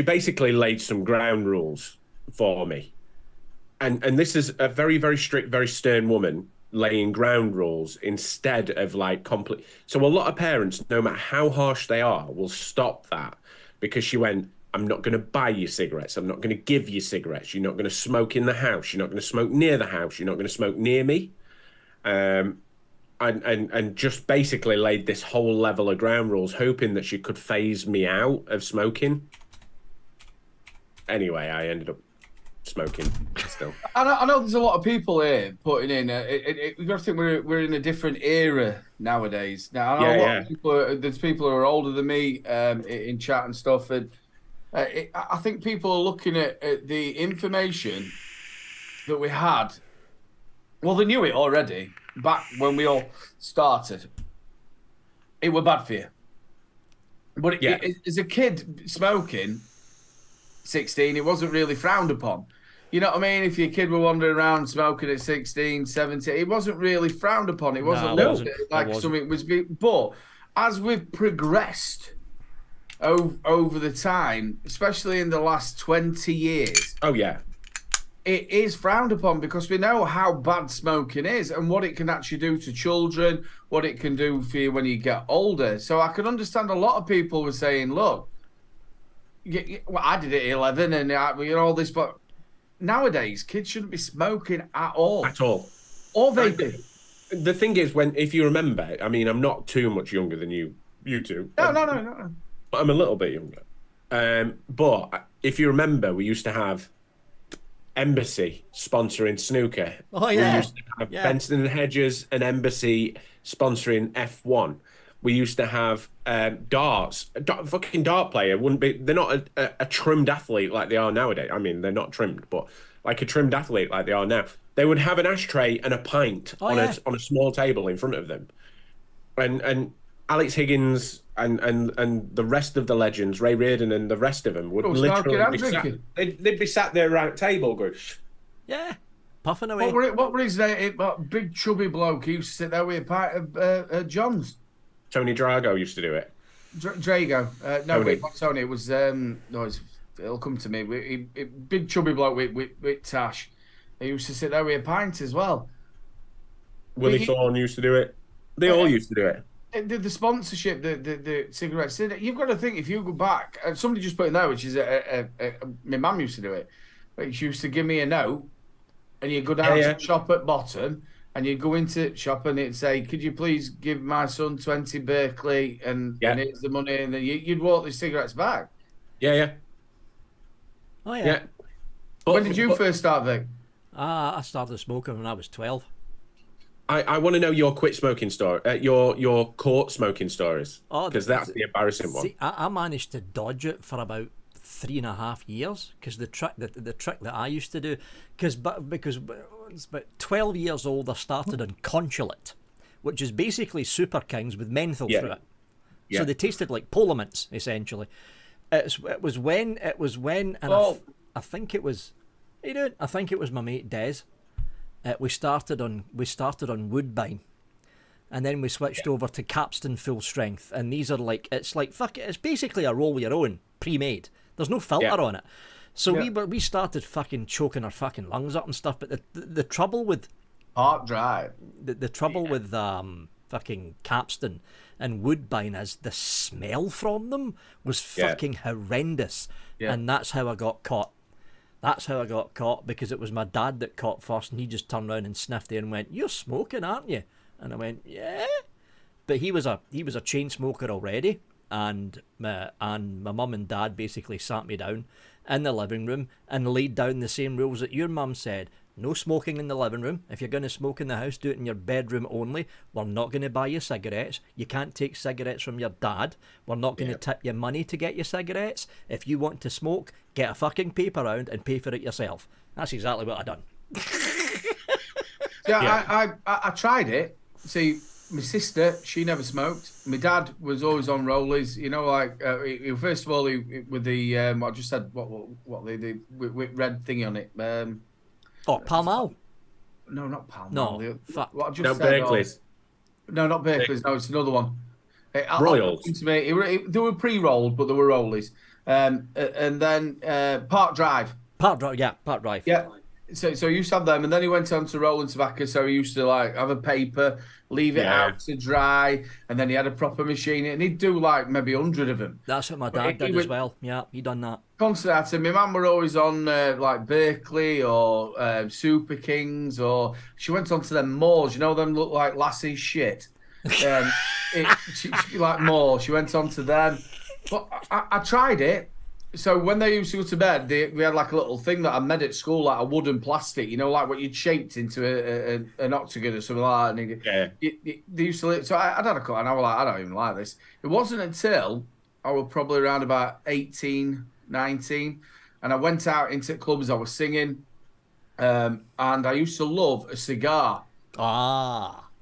basically laid some ground rules for me. And this is a very, very strict, very stern woman laying ground rules instead of like complete. So a lot of parents, no matter how harsh they are, will stop that because she went, "I'm not going to buy you cigarettes. I'm not going to give you cigarettes. You're not going to smoke in the house. You're not going to smoke near the house. You're not going to smoke near me." And just basically laid this whole level of ground rules, hoping that she could phase me out of smoking. Anyway, I ended up smoking still. I know there's a lot of people here putting in. You've got to think we're in a different era nowadays. Now, I know a lot of people. There's people who are older than me in chat and stuff, and I think people are looking at the information that we had. Well, they knew it already back when we all started. It were bad for you. But as a kid smoking, 16, it wasn't really frowned upon. You know what I mean? If your kid were wandering around smoking at 16, 17, it wasn't really frowned upon. It wasn't looked at like something was big. But as we've progressed over the time, especially in the last 20 years. Oh, yeah. It is frowned upon because we know how bad smoking is and what it can actually do to children, what it can do for you when you get older. So I can understand a lot of people were saying, look, well, I did it at 11 and all this, but nowadays kids shouldn't be smoking at all. At all. Or vaping. The thing is, if you remember, I mean, I'm not too much younger than you two. No. But I'm a little bit younger. But if you remember, we used to have Embassy sponsoring snooker. Oh, yeah. We used to have Benson and Hedges and Embassy sponsoring F1. We used to have darts. Fucking dart player wouldn't be. They're not a trimmed athlete like they are nowadays. I mean, they're not trimmed, but like a trimmed athlete like they are now. They would have an ashtray and a pint on a small table in front of them, and Alex Higgins and the rest of the legends, Ray Reardon and the rest of them would literally be sat, they'd be sat there around a table going, yeah, puffing away. What were his name? That big chubby bloke he used to sit there with a pint of John's. Tony Drago used to do it. Drago. No, wait, not Tony. It was it'll come to me. Big chubby bloke with Tash. He used to sit there with a pint as well. Willie Thorne used to do it. They all used to do it. The sponsorship, the cigarettes, you've got to think, if you go back, somebody just put in there, which is my mum used to do it. Like, she used to give me a note, and you'd go down to the shop at bottom, and you'd go into the shop, and it'd say, could you please give my son 20 Berkeley, and here's the money, and then you'd walk the cigarettes back. Yeah. Oh, yeah. But, when did you first start, Vic? I started smoking when I was 12. I want to know your quit smoking story, your caught smoking stories, because that's the embarrassing one. See, I managed to dodge it for about 3.5 years, because the trick that I used to do, because it's about 12 years old, I started on Consulate, which is basically Super Kings with menthol through it. So they tasted like Polar Mints, essentially. It was when, and I think it was, how you doing? I think it was my mate Des. We started on Woodbine, and then we switched over to Capstan Full Strength, and these are it's basically a roll your own, pre-made. There's no filter on it, so we started fucking choking our fucking lungs up and stuff. But the trouble with Part Drive, the trouble with fucking Capstan and Woodbine is the smell from them was fucking horrendous, and that's how I got caught. That's how I got caught, because it was my dad that caught first, and he just turned around and sniffed it and went, "You're smoking, aren't you?" And I went, "Yeah." But he was a chain smoker already, and my mum and dad basically sat me down in the living room and laid down the same rules that your mum said. No smoking in the living room. If you're going to smoke in the house, do it in your bedroom only. We're not going to buy you cigarettes. You can't take cigarettes from your dad. We're not going to tip you money to get you cigarettes. If you want to smoke, get a fucking paper round and pay for it yourself. That's exactly what I done. I tried it. See, my sister, she never smoked. My dad was always on rollies. You know, like first of all, with the I just said what the red thingy on it. Pall Mall? No, not Pall Mall. No, fuck. No, Berkeley's. No, not Berkeley's. No, it's another one. Royals. They were pre-rolled, but they were rollies. And then Park Drive. Park Drive. Yeah. So he used to have them, and then he went on to rolling tobacco. So he used to have a paper, leave it out to dry, and then he had a proper machine, and he'd do maybe 100 of them. That's what my dad did as well. Yeah, he done that. Constantly, my mum were always on Berkeley or Super Kings, or she went on to them Moors. You know, them look like lassie's shit. She like more. She went on to them, but I tried it. So when they used to go to bed, we had like a little thing that I made at school, like a wooden plastic, you know, like what you'd shaped into an octagon or something like that. And they used to. So I'd had a cut, and I was like, I don't even like this. It wasn't until I was probably around about 18, 19, and I went out into clubs. I was singing, and I used to love a cigar.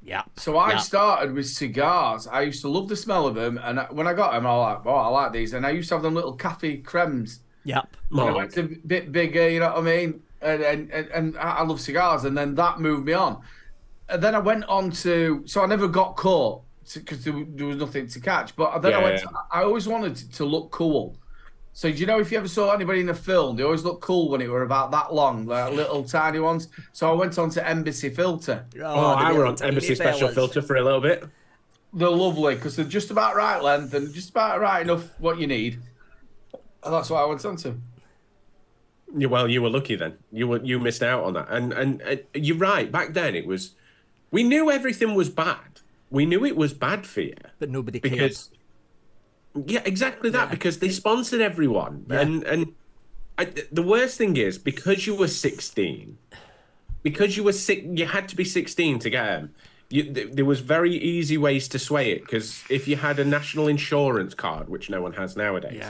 Yeah. So I started with cigars. I used to love the smell of them, and when I got them, I was like, "Oh, I like these." And I used to have them little cafe cremes. Yep. And I went a bit bigger, you know what I mean? And I love cigars, and then that moved me on. And then I went on to, so I never got caught because there was nothing to catch. But then I always wanted to look cool. So, do you know, if you ever saw anybody in a film, they always look cool when it were about that long, like little tiny ones. So I went on to Embassy Filter. I were on Embassy Special Filter for a little bit. They're lovely because they're just about right length and just about right enough what you need. And that's what I went on to. Well, you were lucky then. You missed out on that. And you're right. Back then, it was, we knew everything was bad. We knew it was bad for you. But nobody cared. Yeah, exactly that, because they sponsored everyone. Yeah. And the worst thing is, because you were 16, you had to be 16 to get them. There was very easy ways to sway it, because if you had a national insurance card, which no one has nowadays,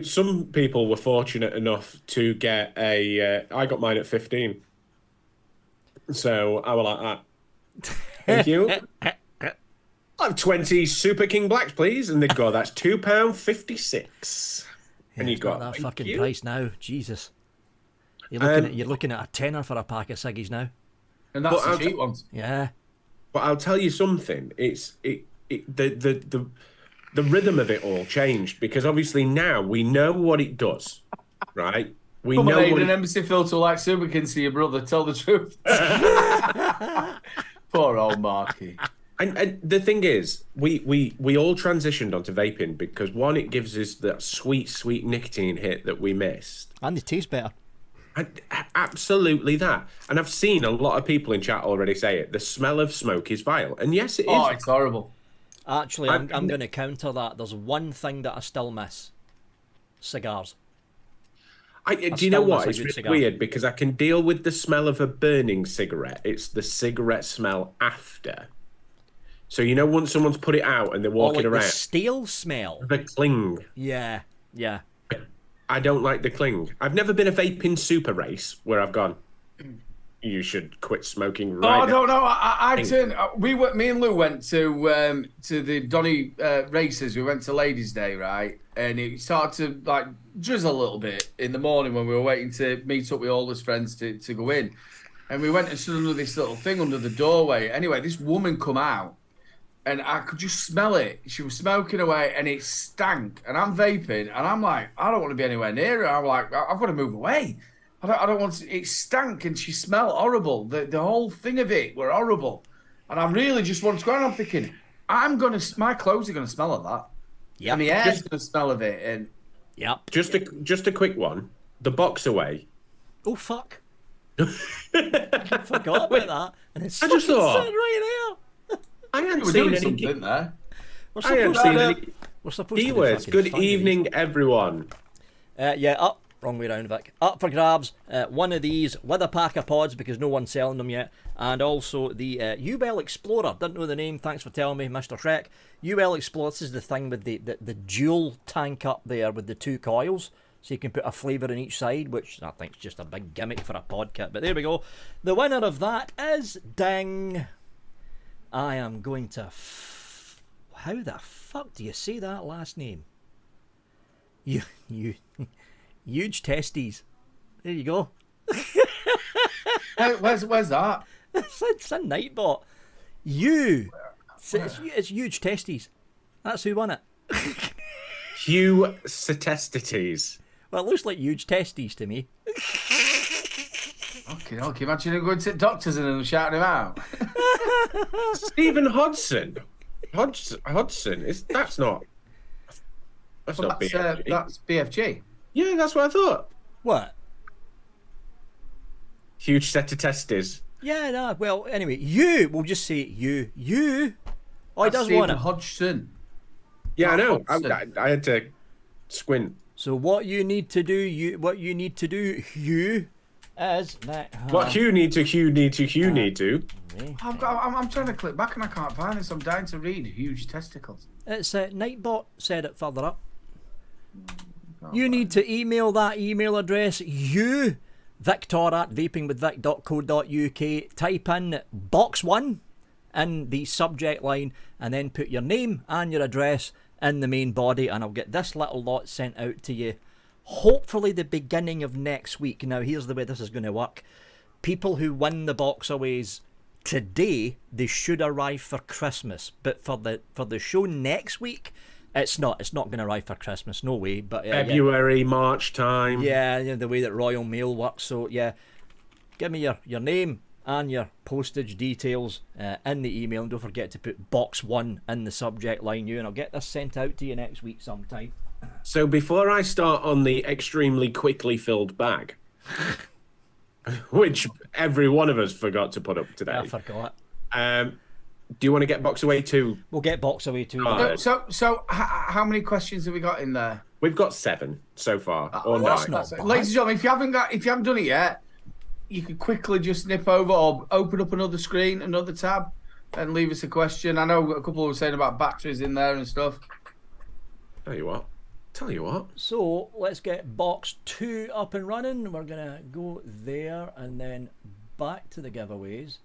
some people were fortunate enough to get I got mine at 15. So I was like that. Thank you. I'll have 20 Super King Blacks, please. And they'd go, that's £2.56. And you got that fucking price now. Jesus. You're looking at a tenner for a pack of ciggies now. And that's the cheap ones. Yeah. But I'll tell you something. The rhythm of it all changed, because obviously now we know what it does, right? We know what an Embassy Filter like Super King to your brother. Tell the truth. Poor old Marky. And the thing is, we all transitioned onto vaping because one, it gives us that sweet nicotine hit that we missed. And they taste better. Absolutely that. And I've seen a lot of people in chat already say it. The smell of smoke is vile. And yes, it is. Oh, it's horrible. Actually, I'm going to counter that. There's one thing that I still miss. Cigars. Do you know what? It's really weird because I can deal with the smell of a burning cigarette. It's the cigarette smell after. So, you know, once someone's put it out and they're walking around. The stale smell. The cling. Yeah. I don't like the cling. I've never been a vaping super race where I've gone, you should quit smoking right now. I don't know. I turned. Me and Lou went to the Donny races. We went to Ladies' Day, right? And it started to like drizzle a little bit in the morning when we were waiting to meet up with all his friends to go in. And we went and stood under this little thing under the doorway. Anyway, this woman come out. And I could just smell it. She was smoking away, and it stank. And I'm vaping, and I'm like, I don't want to be anywhere near her. I'm like, I've got to move away. I don't want to. It stank, and she smelled horrible. The whole thing of it were horrible. And I really just wanted to go. And I'm thinking, my clothes are gonna smell of that. Yeah. And the air's gonna smell of it. And yep. Just a quick one. The box away. Oh fuck! I forgot about that. And it's I just thought right there. I hadn't seen anything there. We're supposed to keywords. Good evening, everyone. Wrong way around, Vic. Up for grabs. One of these with a pack of pods because no one's selling them yet. And also the UL Explorer. Didn't know the name. Thanks for telling me, Mr. Shrek. UL Explorer. This is the thing with the dual tank up there with the two coils. So you can put a flavour in each side, which I think is just a big gimmick for a pod kit. But there we go. The winner of that is ding. I am going to... How the fuck do you say that last name? You huge testes. There you go. Where's that? It's a Nightbot. It's huge testes. That's who won it. Hugh Satestites. Well, it looks like huge testes to me. Okay. Imagine going to doctors and them shouting him out. Stephen Hodson. Hodson. That's not BFG. That's BFG. Yeah, that's what I thought. What? Huge set of testes. Yeah, no. Well, anyway, we'll just say you. Oh, he does Stephen want it. Hodgson. Yeah, I know. I had to squint. So what you need to do, Hugh, is that. What Hugh need to. I'm trying to click back and I can't find this. I'm dying to read. Huge testicles. It's Nightbot said it further up. You need to email that email address, victor@vapingwithvic.co.uk. Type in box 1 in the subject line and then put your name and your address in the main body, and I'll get this little lot sent out to you hopefully the beginning of next week. Now here's the way this is going to work. People who win the box aways today, they should arrive for Christmas, but for the show next week, it's not going to arrive for Christmas, no way. But February, March time. Yeah, the way that Royal Mail works. So yeah, give me your name and your postage details in the email, and don't forget to put box 1 in the subject line, and I'll get this sent out to you next week sometime. So before I start on the extremely quickly filled bag, which every one of us forgot to put up today. I forgot. Do you want to get box away too? We'll get box away too. So how many questions have we got in there? We've got 7 so far. That's not bad. Ladies and gentlemen, if you haven't done it yet, you could quickly just nip over or open up another screen, another tab, and leave us a question. I know a couple were saying about batteries in there and stuff. Tell you what. So let's get box 2 up and running. We're gonna go there and then back to the giveaways,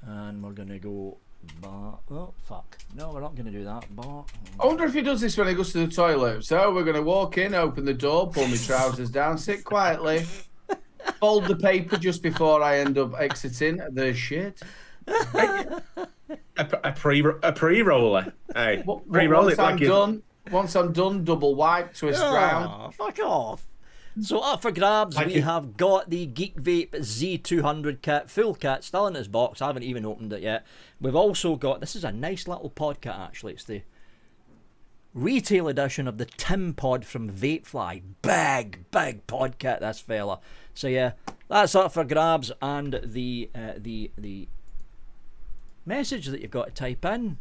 and we're gonna go back. Oh fuck! No, we're not gonna do that. Back. I wonder if he does this when he goes to the toilet. So we're gonna walk in, open the door, pull my trousers down, sit quietly, fold the paper just before I end up exiting the shit. A pre-roller. Hey, pre-roll it like once I'm done, double wipe, twist round. Fuck off. So up for grabs, Thank we you. have got the Geek Vape Z200 kit, full kit, still in its box. I haven't even opened it yet. We've also got, this is a nice little pod kit actually. It's the retail edition of the Tim Pod from Vapefly. Big pod kit, this fella. So yeah, that's up for grabs, and the message that you've got to type in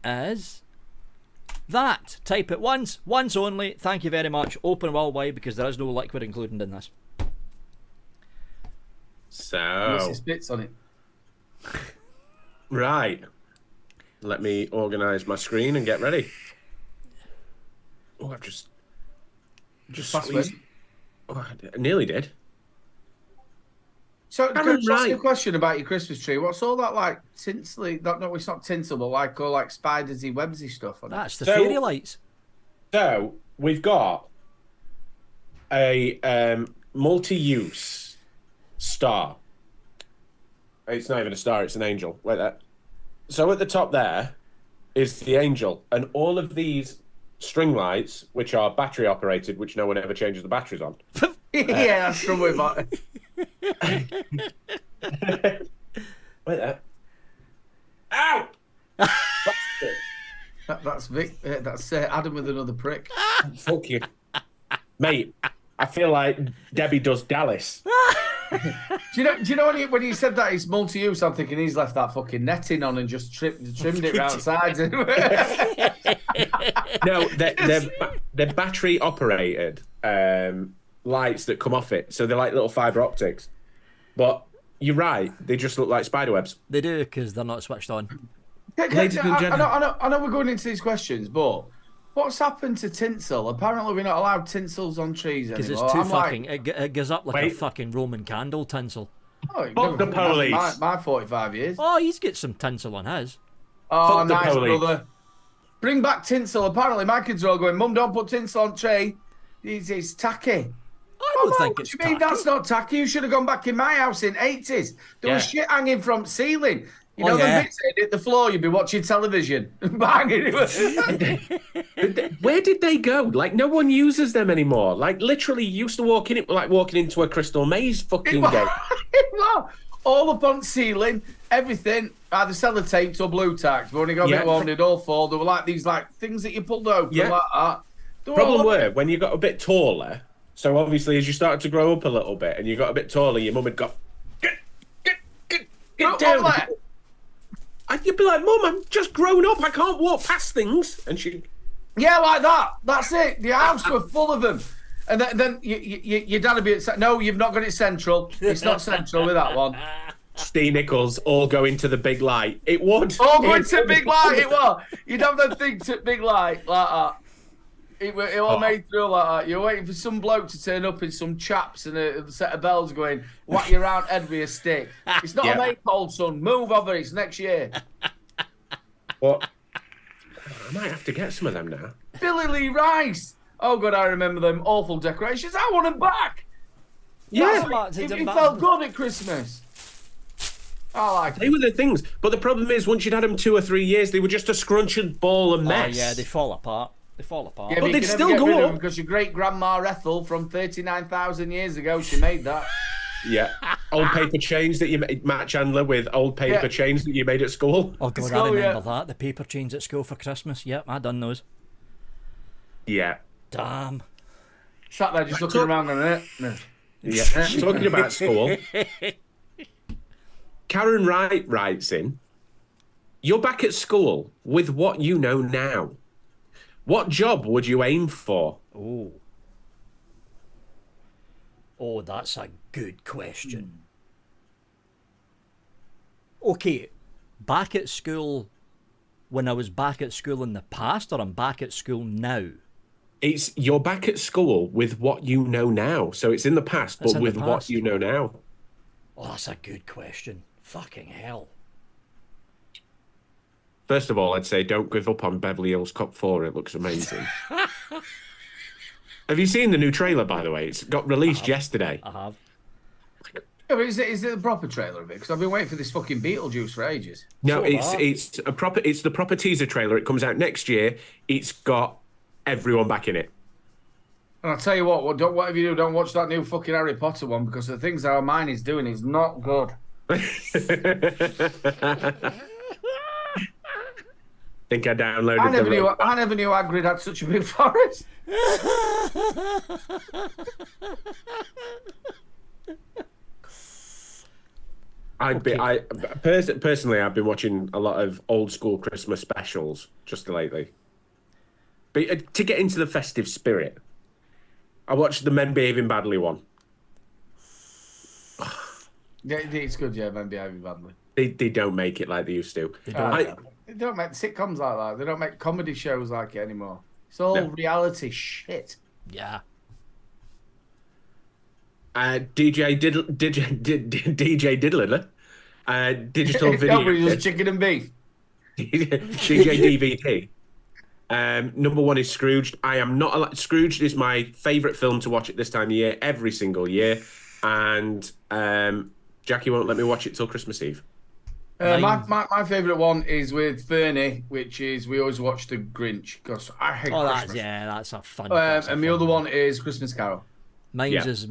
is that. Type it once only. Thank you very much. Open worldwide because there is no liquid included in this. Unless So, it spits on it. right. Let me organise my screen and get ready. Oh, I've just Password. squeezed. Oh, I nearly did. So, Aaron, can I ask you a right. question about your Christmas tree? What's all that like tinsely? No, it's not tinsel, but like all like spidersy, websy stuff on it. That's the So- fairy lights. So we've got a multi-use star. It's not even a star; it's an angel. Wait there. So at the top there is the angel, and all of these string lights, which are battery operated, which no one ever changes the batteries on. Yeah, that's from with that. Wait there. Ow! That's Vic. That's Adam with another prick. Fuck you, mate. I feel like Debbie does Dallas. Do you know when he said that he's multi-use? I'm thinking he's left that fucking netting on and just trimmed it round sides. No, they're battery operated lights that come off it, so they're like little fibre optics. But you're right; they just look like spider webs. They do because they're not switched on. Ladies and gentlemen. I know we're going into these questions, but what's happened to tinsel? Apparently, we're not allowed tinsels on trees anymore. Because it's too I'm fucking. It goes up like a Wait. fucking Roman candle tinsel. Like, Fuck the police. My 45 years. Oh, he's got some tinsel on his. Oh, Fuck the nice, police. brother. Bring back tinsel. Apparently, my kids are all going, Mum, don't put tinsel on tray. It's tacky. I don't think what it's do you mean tacky. that's not tacky? You should have gone back in my house in 80s. There was Yeah. shit hanging from ceiling. You Oh, know, yeah. the bits that hit the floor, you'd be watching television. Banging it. Where did they go? Like, no one uses them anymore. Like, literally, you used to walk in it like walking into a Crystal Maze fucking game. All up on ceiling, everything, either sellotaped or blue tacked. We've only got a Yeah. bit warm, they'd all fall. There were like these like things that you pulled open Yeah. like that. They were Problem all- were when you got a bit taller. So obviously, as you started to grow up a little bit and you got a bit taller, your mum had got get What- down. what, like- And you'd be like, Mum, I'm just grown up. I can't walk past things. And she, Yeah, like that. That's it. The house were full of them. And then your dad would be at, no, you've not got it central. It's not central with that one. Steve Nichols, all go into the big light. It would. Oh, going to big light, it was. You'd have that thing to big light like that. It all made through like that. You're waiting for some bloke to turn up in some chaps and a set of bells going, whack your round head with a stick. It's not Yeah. a maypole, son. Move over, it's next year. But I might have to get some of them now. Billy Lee Rice. Oh, God, I remember them awful decorations. I want them back. Yeah, It felt good at Christmas. I like they it. were the things. But the problem is, once you'd had them 2 or 3 years, they were just a scrunched ball of Oh mess. yeah, they fall apart. They fall apart. Yeah, But you they'd can still never get go rid of up. them because your great grandma Ethel from 39,000 years ago, she made that. Yeah. Old paper chains that you made, Matt Chandler, with old paper Yeah. chains that you made at school. Oh god, Let's I go, remember yeah. that. The paper chains at school for Christmas. Yep, I done those. Yeah. Damn. Sat there just looking around on it. No. Yeah. Talking about school. Karen Wright writes in, you're back at school with what you know now. What job would you aim for? Oh, that's a good question. Okay, back at school when I was back at school in the past, or I'm back at school now? It's you're back at school with what you know now. So it's in the past, It's but in the with what past. you know now. Oh, that's a good question. Fucking hell. First of all, I'd say don't give up on Beverly Hills Cop 4. It looks amazing. Have you seen the new trailer, by the way? It's got released yesterday. I have. Yeah, but is it the proper trailer of it? Because I've been waiting for this fucking Beetlejuice for ages. No, So it's the proper teaser trailer. It comes out next year. It's got everyone back in it. And I'll tell you what, whatever you do, don't watch that new fucking Harry Potter one because the things our mine is doing is not good. Think I downloaded I never knew Hagrid had such a big forest. Personally, I've been watching a lot of old school Christmas specials just lately. But to get into the festive spirit, I watched the Men Behaving Badly one. Yeah, it's good, yeah, Men Behaving Badly. They don't make it like they used to. They don't make sitcoms like that. They don't make comedy shows like it anymore. It's all reality shit. Yeah. DJ Diddler, digital video. Nobody does chicken and beef. DJ DVD. Number one is Scrooged. I am not Scrooged is my favourite film to watch at this time of year, every single year. And Jackie won't let me watch it till Christmas Eve. My favourite one is with Fernie, which is we always watch The Grinch because I hate Christmas. That's a fun. And the other one is Christmas Carol. Mine's is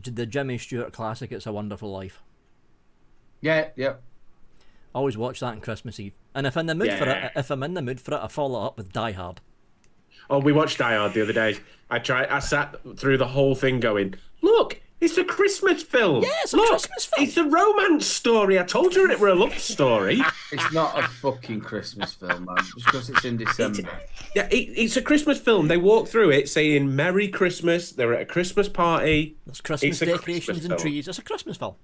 the Jimmy Stewart classic. It's a Wonderful Life. Yeah. Always watch that on Christmas Eve. And if I'm in the mood for it, I follow up with Die Hard. Oh, we watched Die Hard the other day. I sat through the whole thing going, look, it's a Christmas film. Yeah, it's a Christmas film. It's a romance story. I told you it were a love story. It's not a fucking Christmas film, man. Just because it's in December. It's a Christmas film. They walk through it saying Merry Christmas. They're at a Christmas party. There's Christmas decorations and trees. It's a Christmas film.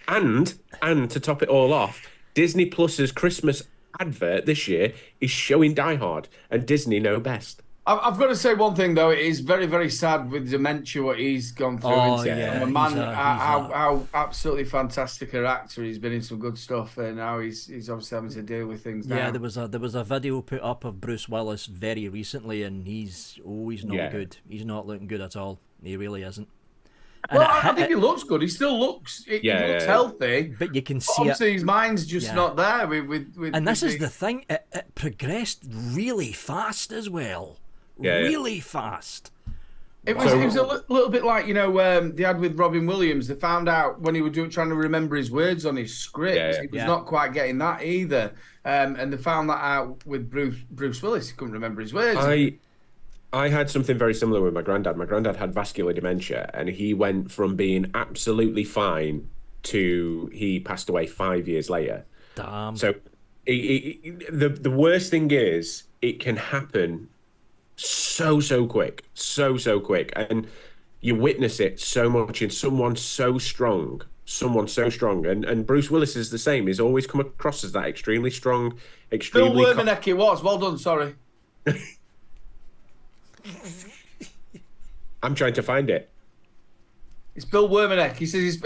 And to top it all off, Disney Plus's Christmas advert this year is showing Die Hard, and Disney know best. I've got to say one thing though. It is very, very sad with dementia what he's gone through. Yeah, a man, how absolutely fantastic an actor. He's been in some good stuff, and now he's obviously having to deal with things. Yeah, now. there was a video put up of Bruce Willis very recently, and he's not good. He's not looking good at all. He really isn't. Well, I think he looks good. He still looks. He looks healthy. But you can see obviously his mind's just not there. And this is the thing. It progressed really fast as well. Really fast. It was a little bit like, they had with Robin Williams. They found out when he was trying to remember his words on his script, he was not quite getting that either. And they found that out with Bruce Willis. He couldn't remember his words. I had something very similar with my granddad. My granddad had vascular dementia, and he went from being absolutely fine to he passed away 5 years later. Damn. So the worst thing is it can happen so quick, so quick, and you witness it so much in someone so strong, and Bruce Willis is the same. He's always come across as that extremely strong, extremely. Bill Wermanek, it was well done. Sorry. I'm trying to find it. It's Bill Wermanek. He says he's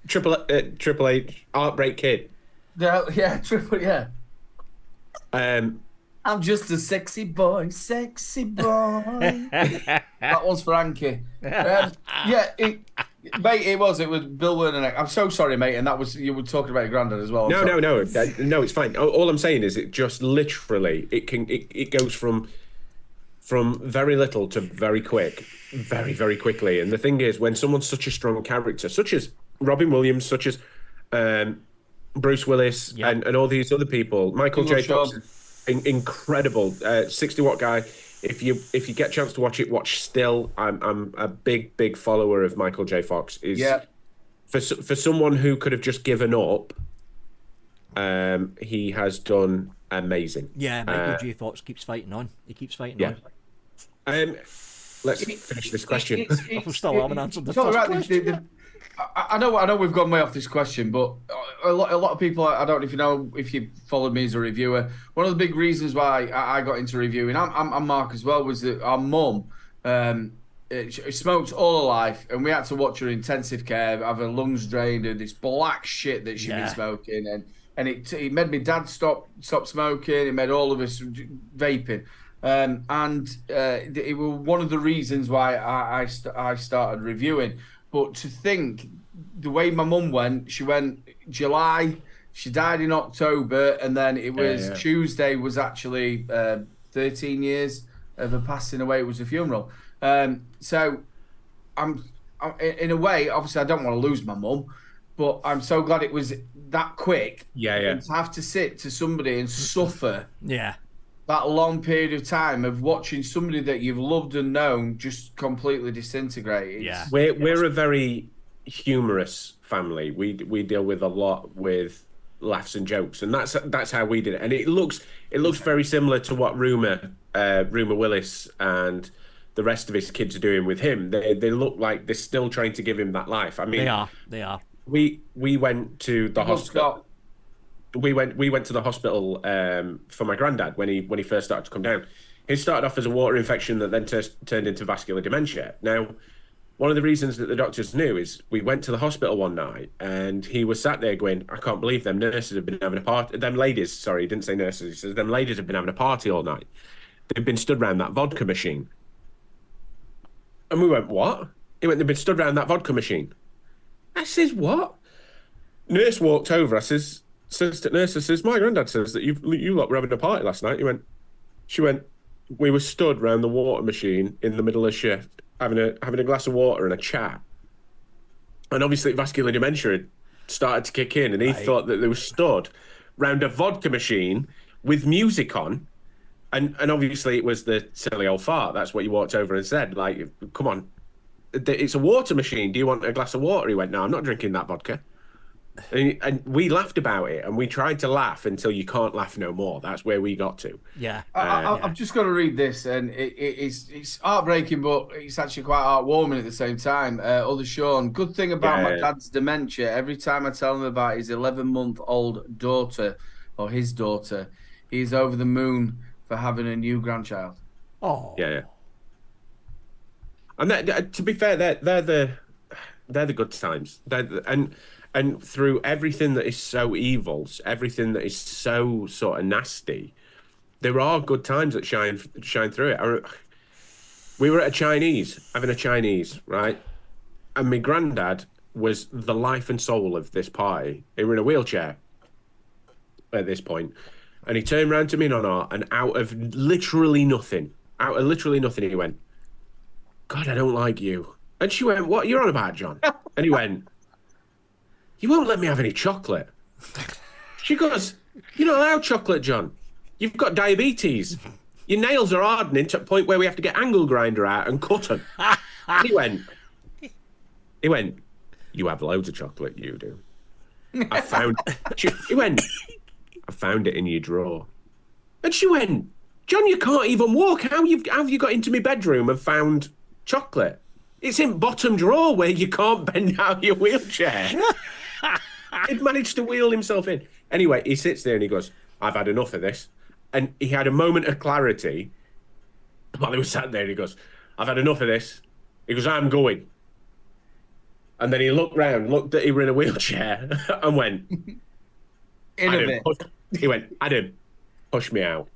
Triple H, Heartbreak Kid. Yeah. I'm just a sexy boy. That one's for Anki. Mate, it was Bill Wermanek. I'm so sorry, mate. And that was you were talking about your granddad as well. No, it's fine. All I'm saying is it just literally it goes from very little to very quick, very, very quickly. And the thing is, when someone's such a strong character, such as Robin Williams, such as Bruce Willis, and all these other people, Michael J. Fox, incredible 60-watt guy. If you get a chance to watch it, watch Still. I'm a big follower of Michael J. Fox. For someone who could have just given up, he has done amazing. Yeah, Michael J. Fox keeps fighting on. He keeps fighting on. Let's finish this question. I still haven't answered the first question. I know we've gone way off this question, but a lot of people, I don't know if you followed me as a reviewer. One of the big reasons why I got into reviewing, I'm Mark as well, was that our mum she smoked all her life, and we had to watch her in intensive care, have her lungs drained, and this black shit that she'd been smoking, and it made my dad stop smoking. It made all of us vaping. It was one of the reasons why I started reviewing. But to think the way my mum went, she went July, she died in October, and then it was Tuesday was actually 13 years of her passing away. It was a funeral. So I'm in a way, obviously, I don't want to lose my mum, but I'm so glad it was that quick. Yeah. And to have to sit to somebody and suffer Yeah. that long period of time of watching somebody that you've loved and known just completely disintegrate. Yeah. We're a very humorous family. We deal with a lot with laughs and jokes, and that's how we did it. And it looks very similar to what Rumour Willis and the rest of his kids are doing with him. They look like they're still trying to give him that life. I mean, They are. We went to the hospital. We went to the hospital for my granddad when he first started to come down. He started off as a water infection that then turned into vascular dementia. Now, one of the reasons that the doctors knew is we went to the hospital one night and he was sat there going, I can't believe them nurses have been having a party. Them ladies, sorry, he didn't say nurses. He says, them ladies have been having a party all night. They've been stood around that vodka machine. And we went, what? He went, they've been stood around that vodka machine. I says, what? Nurse walked over. Says to nurse, I says, my granddad says that you lot were having a party last night. She went, we were stood round the water machine in the middle of shift, having a glass of water and a chat. And obviously vascular dementia had started to kick in, and he thought that they were stood round a vodka machine with music on. And obviously it was the silly old fart. That's what you walked over and said. Like, come on, it's a water machine. Do you want a glass of water? He went, no, I'm not drinking that vodka. And we laughed about it, and we tried to laugh until you can't laugh no more. That's where we got to. Yeah. I've just got to read this, and it's heartbreaking, but it's actually quite heartwarming at the same time. Other Sean, good thing about my dad's dementia, every time I tell him about his 11-month-old daughter, or his daughter, he's over the moon for having a new grandchild. Oh. Yeah. And that, to be fair, they're the good times. And through everything that is so evil, everything that is so sort of nasty, there are good times that shine through it. We were at having a Chinese, right? And my granddad was the life and soul of this party. He was in a wheelchair at this point. And he turned around to me, and out of literally nothing, he went, God, I don't like you. And she went, what are you on about, John? And he went, you won't let me have any chocolate. She goes, you're not allowed chocolate, John. You've got diabetes. Your nails are hardening to a point where we have to get angle grinder out and cut them. He went, you have loads of chocolate, you do. I found it in your drawer. And she went, John, you can't even walk. How have you got into my bedroom and found chocolate? It's in bottom drawer where you can't bend out your wheelchair. He'd managed to wheel himself in. Anyway, he sits there and he goes, I've had enough of this. And he had a moment of clarity while he was sat there, and he goes, I've had enough of this. He goes, I'm going. And then he looked round, looked at him in a wheelchair and went, he went, Adam, push me out.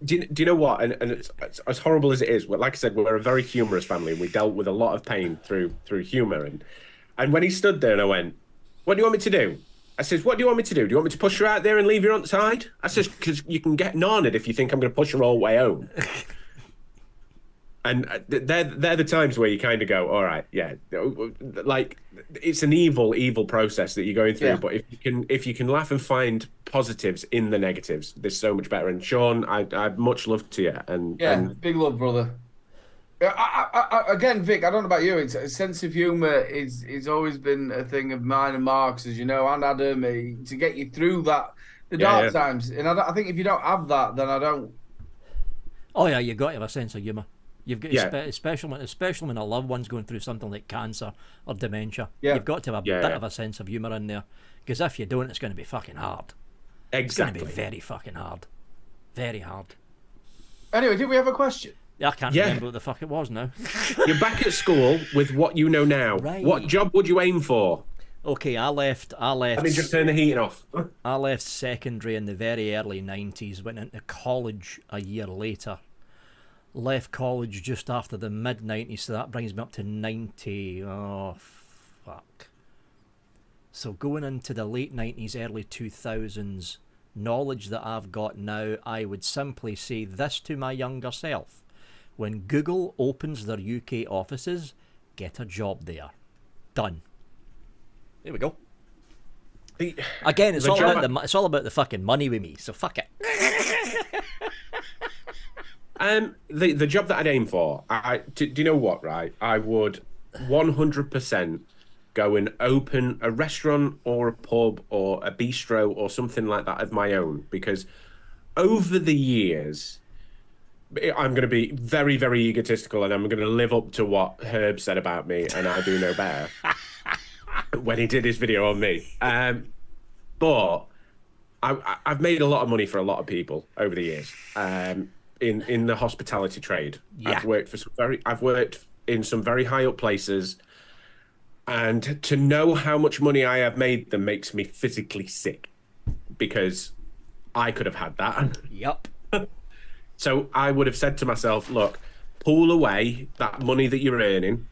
Do you know what? And it's as horrible as it is, like I said, we're a very humorous family, and we dealt with a lot of pain through humour. And when he stood there and I went, what do you want me to do? I says, what do you want me to do? Do you want me to push her out there and leave her on the side? I says, because you can get narnered if you think I'm going to push her all the way home. And they're the times where you kind of go, all right, yeah, like it's an evil process that you're going through. Yeah. But if you can laugh and find positives in the negatives, there's so much better. And Sean, I'd much love to you. And big love, brother. Again, Vic, I don't know about you. It's a sense of humour is always been a thing of mine and Mark's, as you know, and Adam, to get you through the dark times. And I think if you don't have that, then I don't. Oh yeah, you got to have a sense of humour. You've got, especially when a loved one's going through something like cancer or dementia. Yeah. You've got to have a bit of a sense of humour in there, because if you don't, it's going to be fucking hard. Exactly. It's going to be very fucking hard. Very hard. Anyway, did we have a question? I can't remember what the fuck it was now. You're back at school with what you know now. Right. What job would you aim for? Okay, I left. Let me just turn the heating off. I left secondary in the very early 90s, went into college a year later. Left college just after the mid-90s, so that brings me up to 90. Oh, fuck. So going into the late 90s, early 2000s, knowledge that I've got now, I would simply say this to my younger self. When Google opens their UK offices, get a job there. Done. There we go. Again, it's all about the fucking money with me, so fuck it. The job that I'd aim for, do you know what, right? I would 100% go and open a restaurant or a pub or a bistro or something like that of my own, because over the years, I'm going to be very, very egotistical, and I'm going to live up to what Herb said about me, and I do know better, when he did his video on me. But I've made a lot of money for a lot of people over the years in the hospitality trade. Yeah. I've worked in some very high up places, and to know how much money I have made them makes me physically sick, because I could have had that. Yep. So I would have said to myself, look, pull away that money that you're earning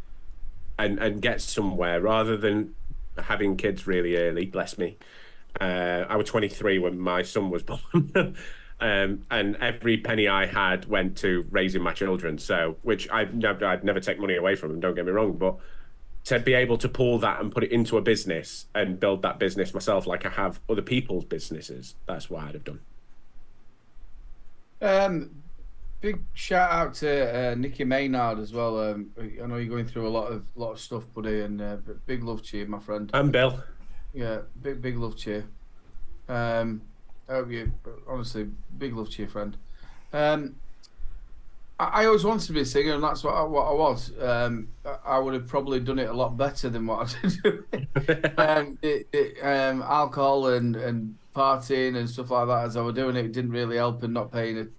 and get somewhere, rather than having kids really early. Bless me. I was 23 when my son was born. And every penny I had went to raising my children. So, which I'd never take money away from them, don't get me wrong. But to be able to pull that and put it into a business and build that business myself, like I have other people's businesses, that's what I'd have done. Big shout out to Nicky Maynard as well. I know you're going through a lot of stuff, buddy, and big love to you, my friend. And Bill. Yeah, big love to you. I hope you, honestly, big love to you, friend. I always wanted to be a singer, and that's what I was. I would have probably done it a lot better than what I did. Alcohol and partying and stuff like that, as I was doing it, didn't really help, and not paying it,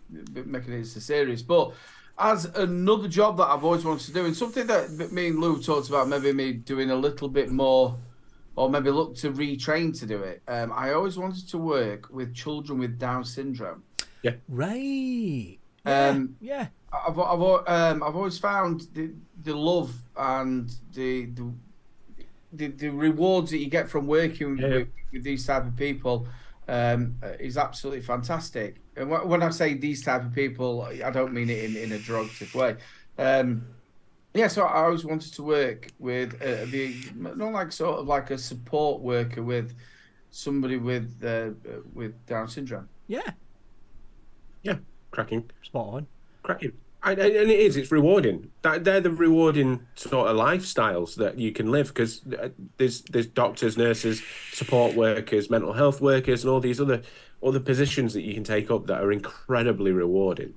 making it so serious. But as another job that I've always wanted to do, and something that me and Lou talked about, maybe me doing a little bit more, or maybe look to retrain to do it. I always wanted to work with children with Down syndrome. Yeah. Right. Yeah. I've always found the love and the rewards that you get from working with these type of people is absolutely fantastic. And when I say these type of people, I don't mean it in a derogative way. So I always wanted to work with not like sort of like a support worker with somebody with Down syndrome. Yeah. Yeah, cracking. Spot on. Cracking. And it's rewarding. They're the rewarding sort of lifestyles that you can live, because there's doctors, nurses, support workers, mental health workers, and all these other positions that you can take up that are incredibly rewarding.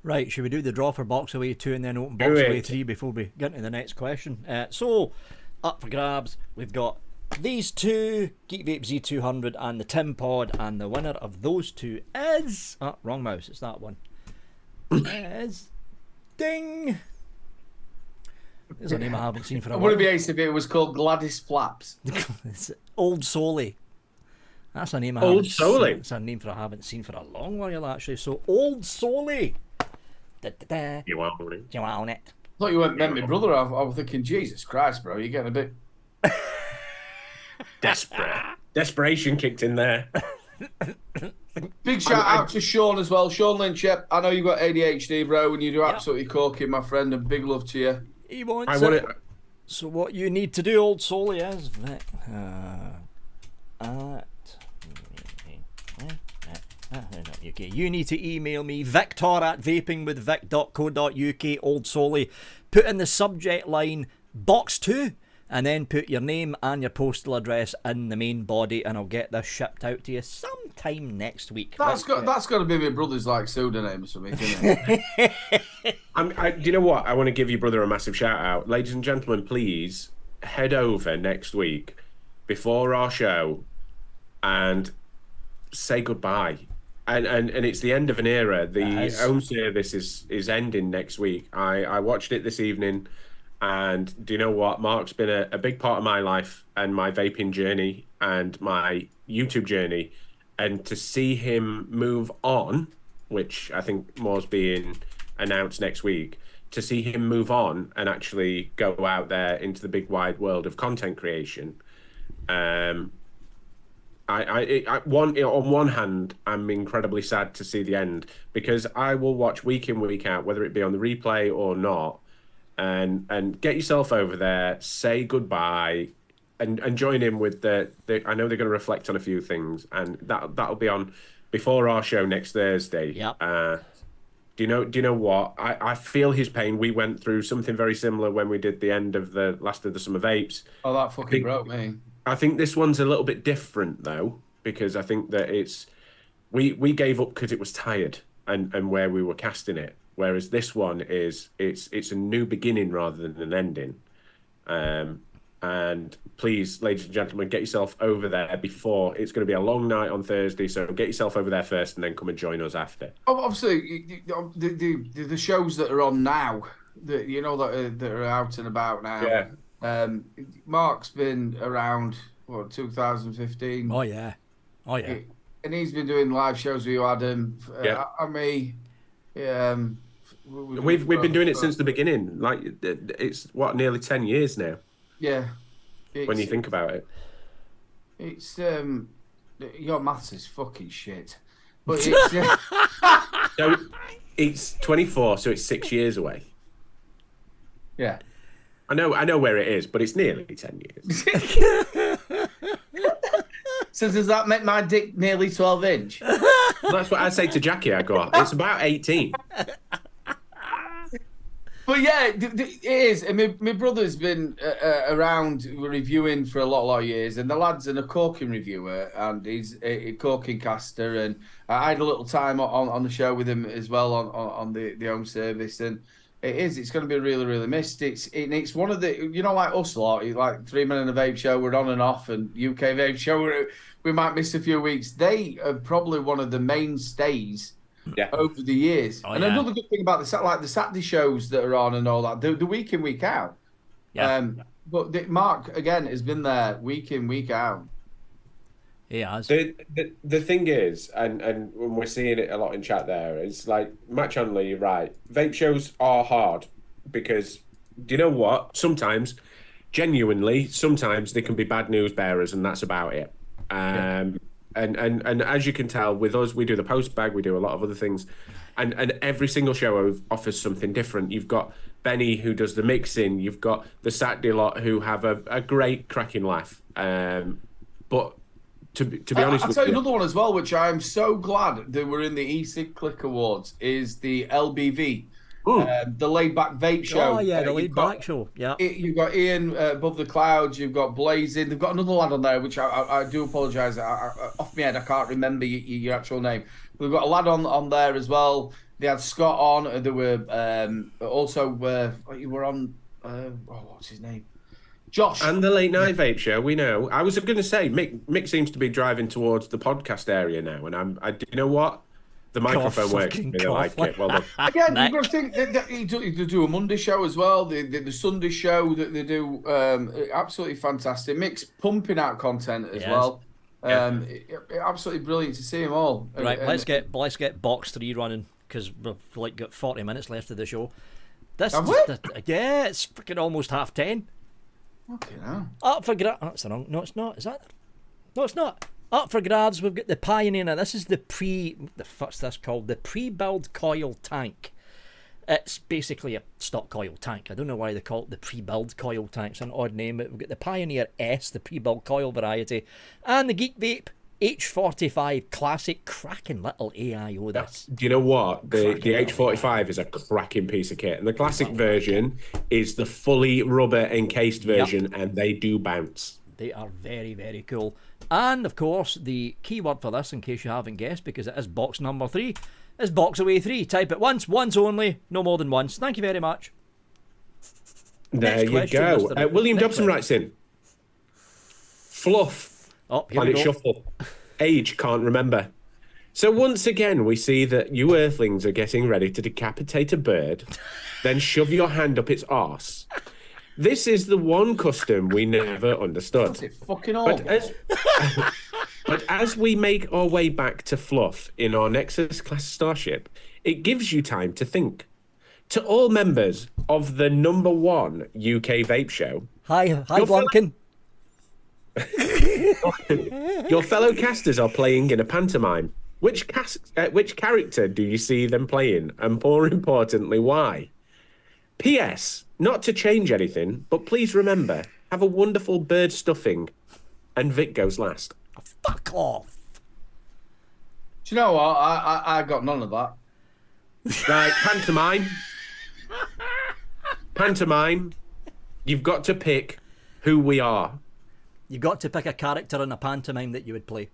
Right, should we do the draw for box away 2 and then open box away 3 before we get into the next question? So, up for grabs, we've got these two, Geek Vape Z200 and the Tim Pod, and the winner of those two is... Oh, wrong mouse, it's that one. Is... Ding! There's a name I haven't seen for a while. It would be ace if it was called Gladys Flaps. It's Old Soley. That's a name I Old Soley? It's a name I haven't seen for a long while, actually. So, Old Soley. You want it? You want it? I thought you weren't meant my brother. I was thinking, Jesus Christ, bro, you're getting a bit... Desperation kicked in there. Big shout out to Sean as well. Sean Lynch, I know you've got ADHD, bro, and you do absolutely corking, my friend, and big love to you. He wants it. So what you need to do, Old Soley, is you need to email me, victor@vapingwithvic.co.uk, Old Soley. Put in the subject line box 2, and then put your name and your postal address in the main body, and I'll get this shipped out to you sometime next week. That's got to be my brother's like pseudonym or something, isn't it? Do you know what? I want to give your brother a massive shout out. Ladies and gentlemen, please head over next week before our show and say goodbye. And it's the end of an era. The home service is ending next week. I watched it this evening, and do you know what? Mark's been a big part of my life and my vaping journey and my YouTube journey. And to see him move on, which I think more's being announced next week, to see him move on and actually go out there into the big wide world of content creation, On one hand, I'm incredibly sad to see the end because I will watch week in, week out, whether it be on the replay or not, and get yourself over there, say goodbye, and join in with the. I know they're going to reflect on a few things, and that'll be on before our show next Thursday. Yep. Do you know what? I feel his pain. We went through something very similar when we did the end of the last of the summer vapes. Oh, that fucking broke me. I think this one's a little bit different though, because I think that we gave up because it was tired and where we were casting it. Whereas this one it's a new beginning rather than an ending. And please, ladies and gentlemen, get yourself over there before it's going to be a long night on Thursday. So get yourself over there first, and then come and join us after. Obviously, the shows that are on now, that are out and about now. Yeah. Mark's been around 2015. Oh yeah. And he's been doing live shows with you, Adam. Me. We've been doing it since the beginning. Like it's nearly 10 years now. Yeah. When you think about it, it's your maths is fucking shit. But it's so it's 24, so it's 6 years away. Yeah. I know where it is, but it's nearly 10 years. So does that make my dick nearly 12 inch? That's what I say to Jackie. I go, it's about 18. But yeah, it is. And my brother's been around reviewing for a lot of years, and the lad's a corking reviewer, and he's a corking caster. And I had a little time on the show with him as well on the home service, and it's going to be really, really missed. It's one of the, like us a lot, like 3 Men in a Vape Show, we're on and off, and UK Vape Show, we might miss a few weeks. They are probably one of the mainstays over the years. And another good thing about the Saturday shows that are on and all that, the week in, week out. Yeah. But Mark, again, has been there week in, week out. He has. The thing is, and when we're seeing it a lot in chat there, it's like, Matt Chandler, you're right. Vape shows are hard because, do you know what? Sometimes they can be bad news bearers, and that's about it. And as you can tell, with us, we do the post bag, we do a lot of other things, and every single show offers something different. You've got Benny who does the mixing, you've got the Saturday lot who have a great cracking laugh. But to be honest, I'll tell you another one as well, which I am so glad that we're in the EC Click Awards, is the LBV. The Laid Back Vape Show. Oh yeah, the Laid Back Show. Yeah. You've got Ian above the clouds. You've got Blazing. They've got another lad on there, which I do apologise. Off my head, I can't remember your actual name. We've got a lad on there as well. They had Scott on. There were also you were on. What's his name? Josh. And the Late Night Vape Show. We know. I was going to say Mick seems to be driving towards the podcast area now, and you know what? The microphone works. I like it. Well done. Again, you've got to think that they do a Monday show as well. The Sunday show that they do, absolutely fantastic. Mick's pumping out content as well. Absolutely brilliant to see them all. Right, let's get box 3 running because we've got 40 minutes left of the show. It's freaking almost 10:30. Okay, now. Up for grabs. Oh, that's the wrong. No, it's not. Is that? No, it's not. Up for grabs. We've got the Pioneer. Now, this is the what's this called? The pre-build coil tank. It's basically a stock coil tank. I don't know why they call it the pre-build coil tank. It's an odd name. But we've got the Pioneer S, the pre-build coil variety, and the Geek Vape H45 Classic, cracking little AIO. Do you know what? The H45 is a cracking piece of kit, and the Classic version is the fully rubber encased version, and they do bounce. They are very, very cool. And of course, the keyword for this, in case you haven't guessed, because it is box number 3, is box away 3. Type it once only, no more than once. Thank you very much. There you go. William Dobson writes in. Fluff. Planet Shuffle. Age can't remember. So once again, we see that you earthlings are getting ready to decapitate a bird, then shove your hand up its arse. This is the one custom we never understood. That's it, fucking awful. But as we make our way back to Fluff in our Nexus class starship, it gives you time to think. To all members of the #1 UK Vape Show. Hi, Blunkin. Your fellow casters are playing in a pantomime. Which character do you see them playing? And more importantly, why? P.S. Not to change anything, but please remember, have a wonderful bird stuffing. And Vic goes last. Fuck off. Do you know what? I got none of that. Right, pantomime. Pantomime. You've got to pick who we are. You've got to pick a character in a pantomime that you would play.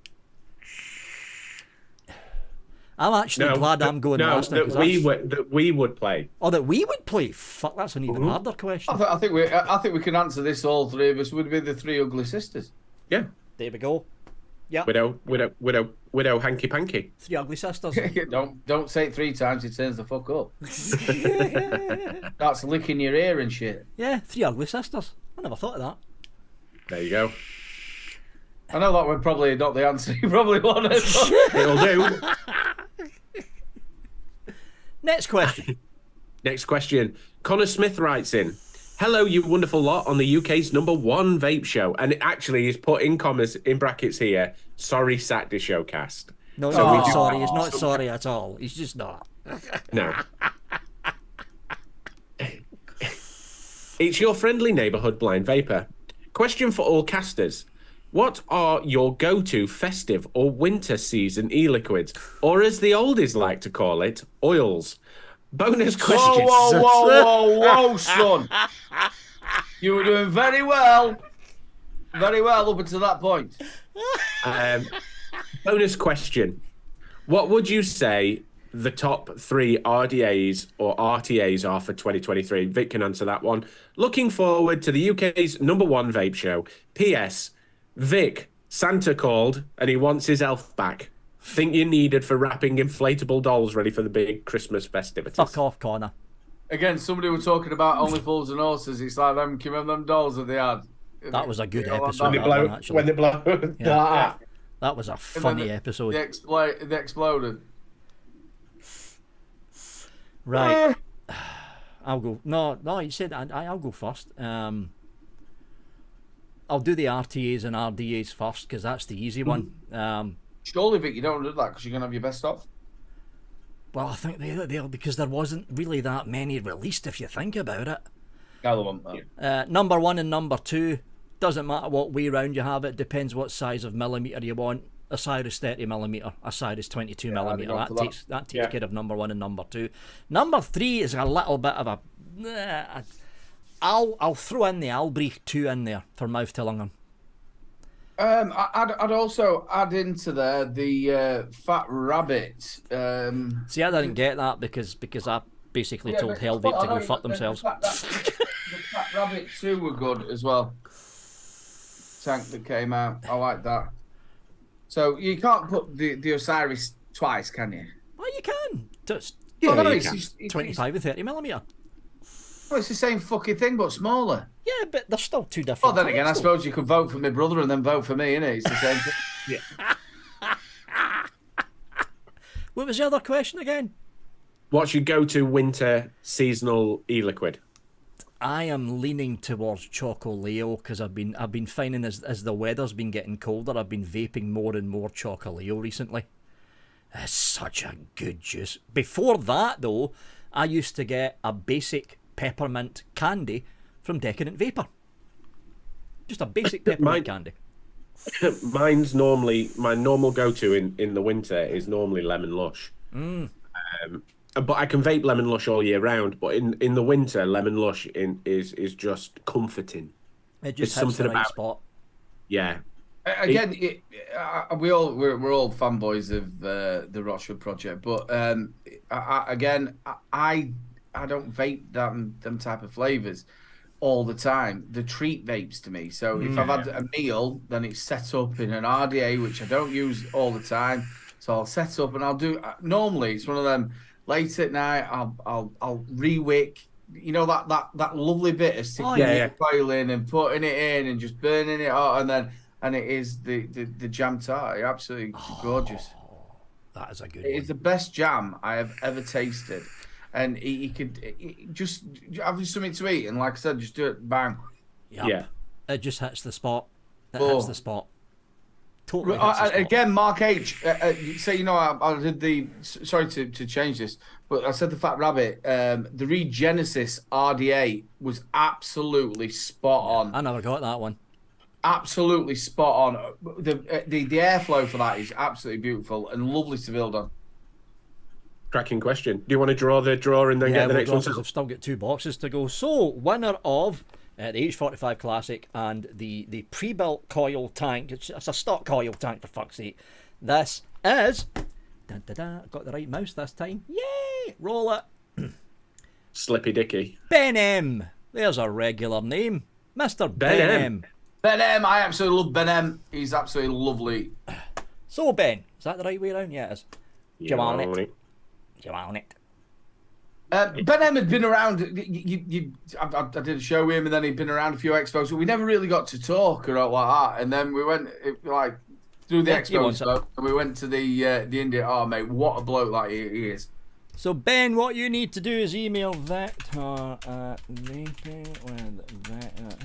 I'm actually glad I'm going last now. That we would play. Oh, that we would play? Fuck, that's an even harder question. I think we can answer this. All three of us would be the three ugly sisters. Yeah. There we go. Yeah. Widow, hanky panky. Three ugly sisters. Don't say it 3 times. It turns the fuck up. That's licking your ear and shit. Yeah, three ugly sisters. I never thought of that. There you go. I know that we're probably not the answer you probably wanted. It'll do. Next question. Next question. Connor Smith writes in, hello, you wonderful lot on the UK's #1 vape show. And it actually is put in commas, in brackets here, sorry Saturday Showcast. No, he's not sorry. He's not sorry at all. He's just not. No. It's your friendly neighbourhood blind vapor. Question for all casters. What are your go-to festive or winter season e-liquids? Or as the oldies like to call it, oils. Bonus question. Whoa, son. You were doing very well. Very well up until that point. Bonus question. What would you say the top 3 RDAs or RTAs are for 2023? Vic can answer that one. Looking forward to the UK's #1 vape show. P.S. Vic, Santa called and he wants his elf back. Think you needed for wrapping inflatable dolls ready for the big Christmas festivities. Fuck off, Connor. Again, somebody was talking about Only Fools and Horses. It's like them, can you remember them dolls that they had? That was a good episode. When they blow. Yeah. That was a funny episode. They exploded. Right. I'll go. No, you said I'll go first. I'll do the RTAs and RDAs first because that's the easy one. Surely, Vic, you don't do that because you're going to have your best off. Well, I think they'll because there wasn't really that many released if you think about it. Another one. Number 1 and number 2, doesn't matter what way round you have it, depends what size of millimetre you want. A side is 30mm, a side is 22mm. That takes care of number 1 and number 2. Number 3 is a little bit of a... I'll throw in the Albrecht 2 in there for mouth to lung. I'd also add into there the Fat Rabbit. See, I didn't get that because I basically told Hellvape to go fuck themselves. The Fat Rabbit 2 were good as well. Tank that came out. I like that. So you can't put the Osiris twice, can you? Well, you can. Just, you can. 25 and 30mm. Well, it's the same fucking thing, but smaller. Yeah, but they're still two different. Well, then again, I suppose you could vote for my brother and then vote for me, innit? It's the same thing. Yeah. What was the other question again? What's your go-to winter seasonal e-liquid? I am leaning towards Choco Leo because I've been finding as the weather's been getting colder, I've been vaping more and more Choco Leo recently. It's such a good juice. Before that, though, I used to get a basic peppermint candy from Decadent Vapor. Just a basic peppermint candy. Mine's normally, my normal go-to in the winter is normally Lemon Lush. But I can vape Lemon Lush all year round, but in the winter, Lemon Lush is just comforting. It just hits the right spot. Yeah. Again, we're all fanboys of the Rochford project, but I don't vape them type of flavors all the time. The treat vapes to me. So if I've had a meal, then it's set up in an RDA, which I don't use all the time. So I'll set up and I'll do. Normally, it's one of them. Late at night, I'll re-wick. You know that lovely bit of sticking the coil in and putting it in and just burning it out, and it is the jam tart. Absolutely gorgeous. That is a good. It's the best jam I have ever tasted. And you could just have something to eat, and like I said, just do it, bang. Yep. Yeah, it just hits the spot. that hits the spot. Totally hits the spot. Again, Mark H. Say, you know, I did the. Sorry to change this, but I said the Fat Rabbit. The Regenesis RDA was absolutely spot on. I never got that one. Absolutely spot on. The airflow for that is absolutely beautiful and lovely to build on. Cracking question. Do you want to draw the draw and then get the next one? I've still got 2 boxes to go. So, winner of the H45 Classic and the pre-built coil tank. It's a stock coil tank, for fuck's sake. This is... Got the right mouse this time. Yay! Roll it. Slippy Dicky. Ben M. There's a regular name. Mr. Ben M. Ben M. I absolutely love Ben M. He's absolutely lovely. So, Ben, is that the right way around? Yeah, it is. Do you want it? Do you want it? Ben M had been around. I did a show with him, and then he'd been around a few expos, but we never really got to talk or like that. And then we went like through the expo, and we went to the India. Oh mate, what a bloke that he is. So Ben, what you need to do is email Vector at Vaping with Vector.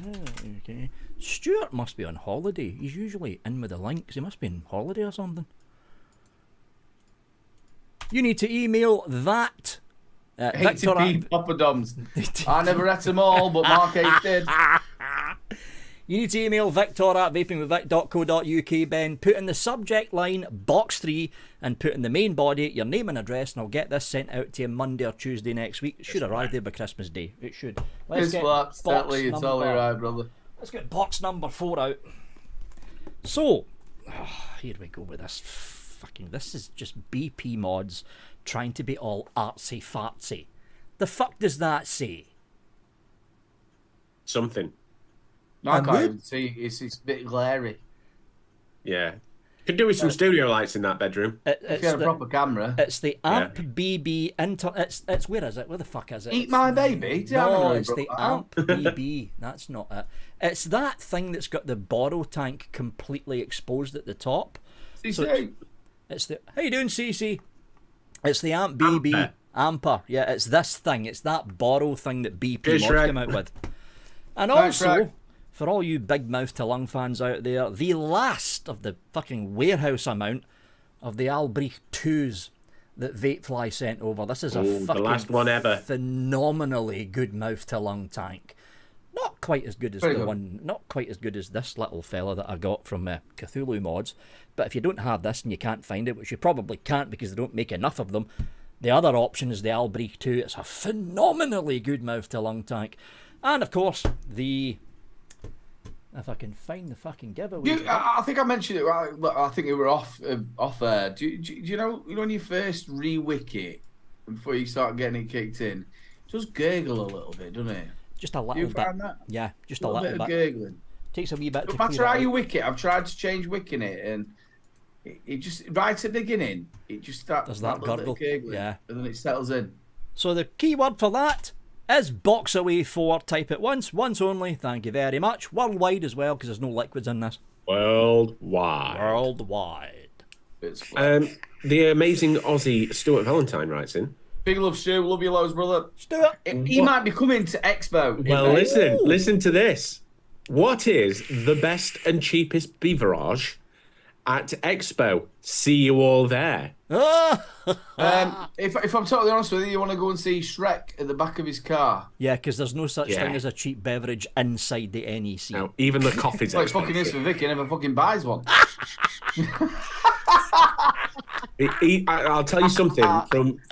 Okay. Stuart must be on holiday. He's usually in with the links. He must be on holiday or something. You need to email that. Victor at Poppadoms. I never ate them all, but Mark H did. You need to email Victor at vapingwithvic.co.uk, Ben. Put in the subject line box 3 and put in the main body your name and address, and I'll get this sent out to you Monday or Tuesday next week. It should arrive there by Christmas Day. It should. It's totally right, brother. Let's get box number 4 out. So, here we go with this. This is just BP mods trying to be all artsy fartsy. The fuck does that say? Something. No, I can't even see. It's a bit glary. Yeah. Could do with some studio lights in that bedroom. If you had a proper camera. It's the AMP BB it's where is it? Where the fuck is it? Eat My Baby? No, it's the AMP BB. That's not it. It's that thing that's got the borrow tank completely exposed at the top. CC. It's the how you doing, CC? It's the AMP BB Amper. Yeah, it's this thing. It's that borrow thing that BP mod came out with. And also, for all you big mouth to lung fans out there, the last of the fucking warehouse amount of the Albrecht 2s that Vapefly sent over. This is a fucking the last one ever. Phenomenally good mouth to lung tank. Not quite as good as not quite as good as this little fella that I got from Cthulhu Mods. But if you don't have this and you can't find it, which you probably can't because they don't make enough of them, the other option is the Albrecht 2. It's a phenomenally good mouth to lung tank. And of course, if I can find the fucking giveaway. I think I mentioned it. I think we were off air. Do you know when you first re-wiki it before you start getting it kicked in, it does gurgle a little bit, doesn't it? Just a little bit. Do you find that? Yeah, just a little little bit. Gurgling. Takes a wee bit. No matter how you wiki it, I've tried to change wicking it, and it just right at the beginning, it just starts. Does that gurgle? Gurgling, yeah, and then it settles in. So the keyword for that is box away 4. Type it once only. Thank you very much. Worldwide as well, because there's no liquids in this. Worldwide. The amazing Aussie Stuart Valentine writes in. Big love, Stu. Love you loads, brother. Stuart. He might be coming to Expo. Well, listen to this. What is the best and cheapest beverage at Expo? See you all there. If I'm totally honest with you, you want to go and see Shrek at the back of his car. Yeah, because there's no such thing as a cheap beverage inside the NEC. No, even the coffee's well, it's fucking is for Vic. He never fucking buys one. I'll tell you something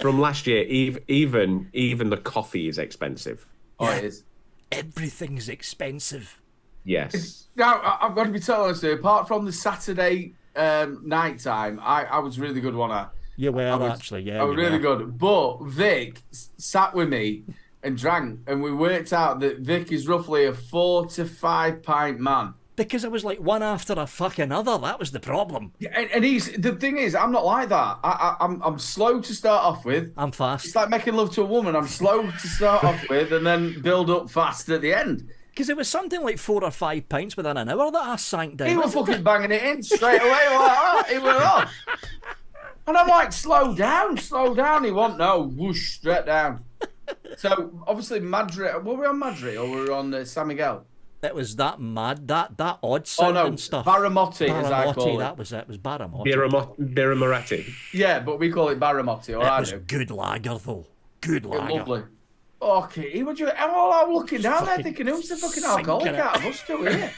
from last year. Even the coffee is expensive. Oh, it is. Everything's expensive. Yes. Now I've got to be totally honest with you. Apart from the Saturday night time, I was really good one. You were actually, yeah. I was really good. But Vic sat with me and drank, and we worked out that Vic is roughly a 4 to 5 pint man. Because it was like one after a fucking other. That was the problem. And the thing is, I'm not like that. I'm slow to start off with. I'm fast. It's like making love to a woman. I'm slow to start off with, and then build up fast at the end. Because it was something like 4 or 5 pints within an hour that I sank down. He was fucking banging it in straight away like that. He went off. And I'm like, slow down. He won't know. Whoosh, straight down. So, obviously, Madrid. Were we on Madrid or were we on San Miguel? It was that mad, that odd Oh sounding no, stuff. Baramotti, as I call it. That was it. It was Baramotti. Biramoretti. Yeah, but we call it Baramotti, or It I was do. good lager though. Good Yeah, lager. lovely. Okay, what you? I'm looking down there Fucking thinking, who's the fucking alcoholic sinking it. out of us two here?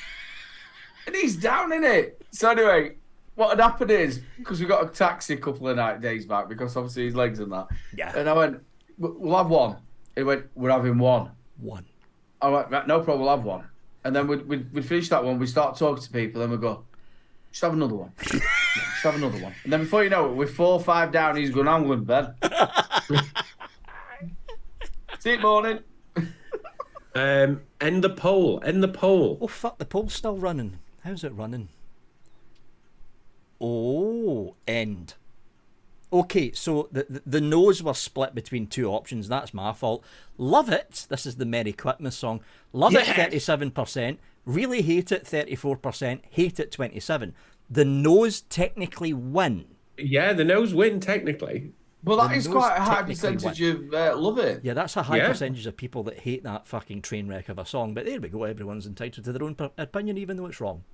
And he's down in it. So anyway, what had happened is, because we got a taxi a couple of days back, because obviously his legs and that. Yeah. And I went, we'll have one. He went, we're having one. One. I went, "Right, no problem, we'll have one." And then we'd finish that one, we start talking to people, then we go, just have another one. Just have another one. And then before you know it, we're 4 or 5 down, he's going, I'm going to bed. See you morning. End the poll. End the poll. Oh fuck, the poll's still running. How's it running? Oh, end. Okay, so the no's were split between 2 options. That's my fault. Love it. This is the Merry Christmas song. Love it, 37%. Really hate it, 34%. Hate it, 27%. The no's technically win. Yeah, the no's win technically. Well, that The is no's quite a high technically percentage of love it. Yeah, that's a high Yeah. percentage of people that hate that fucking train wreck of a song. But there we go. Everyone's entitled to their own opinion, even though it's wrong.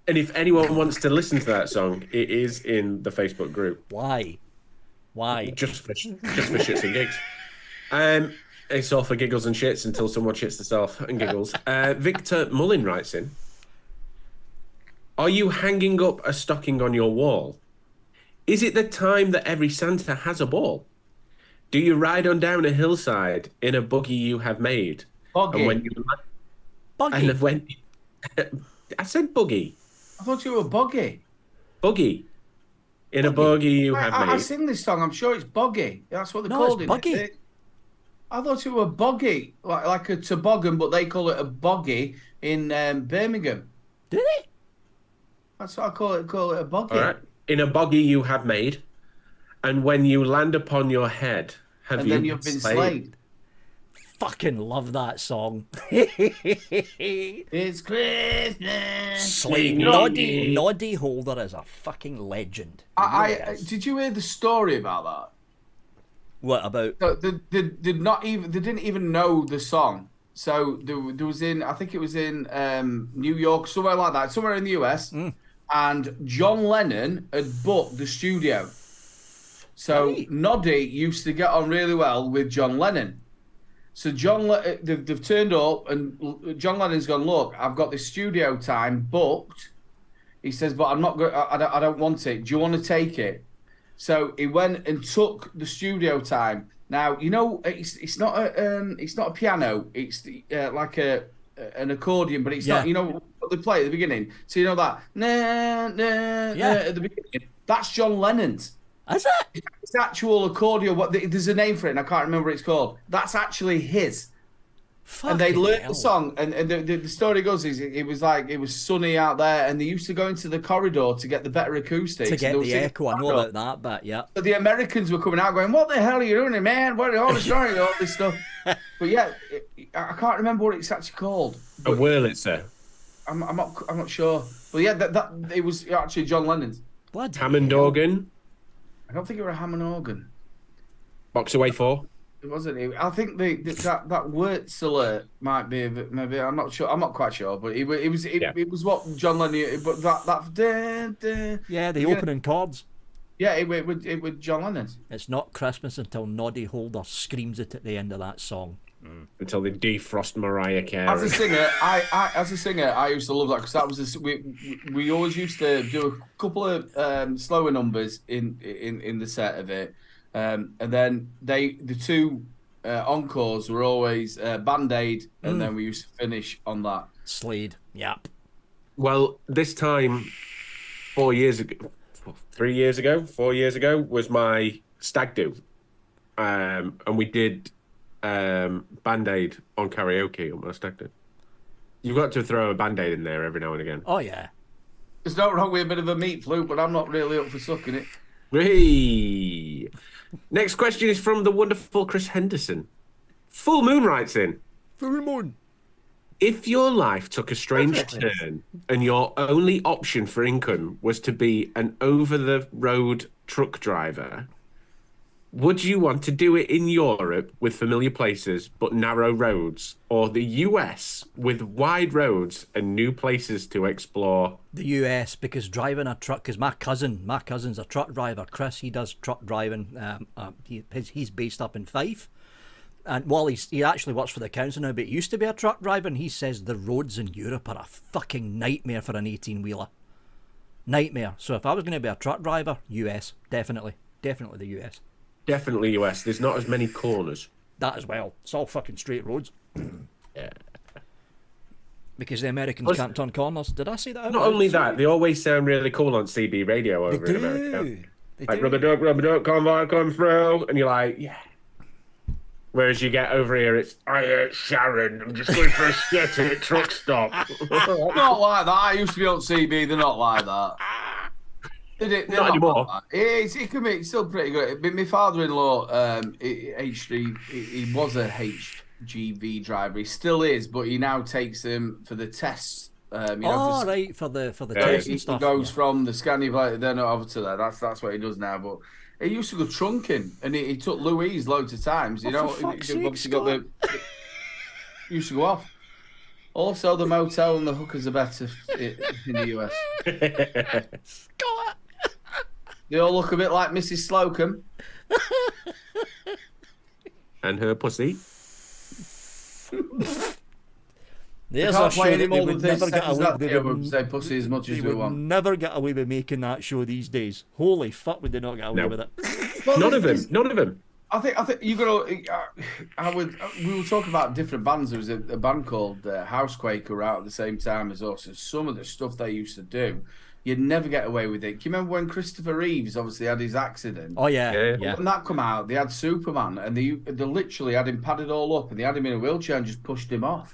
And if anyone wants to listen to that song, it is in the Facebook group. Why? Why? Just for shits and gigs. It's all for giggles and shits until someone shits themselves and giggles. Victor Mullin writes in, are you hanging up a stocking on your wall? Is it the time that every Santa has a ball? Do you ride on down a hillside in a buggy you have made? Buggy. And when you Buggy. and when I said buggy. I thought you were buggy. Buggy. In a buggy you have I made. sing this song. I'm sure it's buggy. That's what they No, called it's it. buggy. I thought it were buggy, like a toboggan, but they call it a buggy in Birmingham. Did it? That's what I call it. Call it a buggy. All right. In a buggy you have made, and when you land upon your head, have And you then you've been slayed. Fucking love that song. It's Christmas. Slade Noddy Holder is a fucking legend. He really is. Did you hear the story about that? What about? So they didn't even know the song. So there was I think it was in New York, somewhere like that, somewhere in the US. And John Lennon had booked the studio. So Right. Noddy used to get on really well with John Lennon. So they've turned up, and John Lennon's gone, look, I've got this studio time booked. He says, but I'm not going. I don't want it. Do you want to take it? So he went and took the studio time. Now you know it's not a piano. It's like an accordion, but it's Yeah. not. You know what they play at the beginning. So you know that at the beginning. That's John Lennon's. Is it? It's actual accordion. There's a name for it, and I can't remember what it's called. That's actually his. And they Fucking learned hell. the song, and the story goes is it was sunny out there, and they used to go into the corridor to get the better acoustics. To get and they were the singing echo. I know corridor. about that, but yeah. So the Americans were coming out going, "What the hell are you doing, man? What all the story, all this stuff?" But yeah, I can't remember what it's actually called. A But Wurlitzer. I'm not sure. But yeah, that it was actually John Lennon's. Bloody Hammond hell. organ. I don't think it was a Hammond organ. Box away 4. It wasn't. I think that Wurtzler might be a bit, maybe. I'm not sure. I'm not quite sure, but it was what John Lennon. But that Yeah, the opening chords. yeah, it was John Lennon. It's not Christmas until Noddy Holder screams it at the end of that song. Until they defrost Mariah Carey. As a singer, I used to love that because that was we always used to do a couple of slower numbers in the set of it, and then the two encores were always Band-Aid, and then we used to finish on that. Slade. Yep. Well, this time, 4 years ago, 3 years ago, 4 years ago, was my stag do. And we did Band-Aid on karaoke on my stag do. You've got to throw a Band-Aid in there every now and again. Oh yeah. There's no wrong with a bit of a meat flute, but I'm not really up for sucking it. Hey. Next question is from the wonderful Chris Henderson. Full Moon writes in, Full moon. if your life took a strange turn and your only option for income was to be an over-the-road truck driver, Would you want to do it in Europe with familiar places but narrow roads, or the US with wide roads and new places to explore? The US, because driving a truck, because my cousin's a truck driver, Chris, he does truck driving. He's based up in Fife. And while he actually works for the council now, but he used to be a truck driver, and he says the roads in Europe are a fucking nightmare for an 18-wheeler. Nightmare. So if I was going to be a truck driver, US, definitely. Definitely the US. Definitely US. There's not as many corners. That as well. It's all fucking straight roads. Yeah. Because the Americans can't turn corners. Did I say that? Not only that, they always sound really cool on CB radio over in America. Like, rubber duck, convoy come through. And you're like, yeah. Whereas you get over here, it's, I hate Sharon. I'm just going for a shit at a truck stop. Not like that. I used to be on CB. They're not like that. They're not anymore. Like it can be still pretty good. But my father-in-law, he was a HGV driver. He still is, but he now takes them for the tests. Right, for the tests and stuff. He goes from the Scandinavia, then over to there. That's what he does now. But he used to go trunking, and he took Louise loads of times. You know, he used to go off. Also, the motel and the hookers are better in the US. Scott. They all look a bit like Mrs. Slocum. And her pussy. There's can't a play show any that they more would than never 30 get seconds away that they would say pussy as much as They we would want. never get away with making that show these days. Holy fuck, would they not get away with it? Well, None of them. I think you gotta. We were talking about different bands. There was a band called Housequake who were out at the same time as us. And some of the stuff they used to do, you'd never get away with it. Can you remember when Christopher Reeves obviously had his accident? Oh yeah. When that come out, they had Superman, and they literally had him padded all up, and they had him in a wheelchair and just pushed him off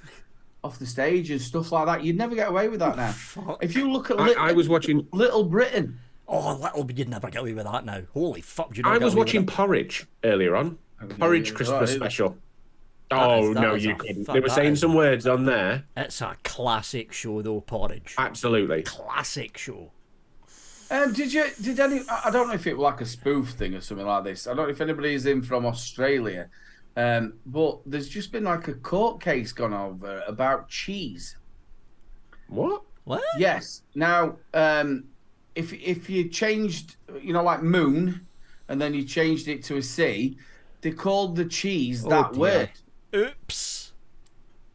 the stage and stuff like that. You'd never get away with that now. If you look at I was watching Little Britain. Oh, you'd never get away with that now. Holy fuck! I was watching Porridge earlier on. Porridge Christmas special. Oh, no, you couldn't. They were saying some words on there. It's a classic show, though, Porridge. Absolutely. Classic show. Did any? I don't know if it was like a spoof thing or something like this. I don't know if anybody is in from Australia, but there's just been like a court case gone over about cheese. What? Yes. Now, if you changed, like moon, and then you changed it to a C, they called the cheese that word. Oops.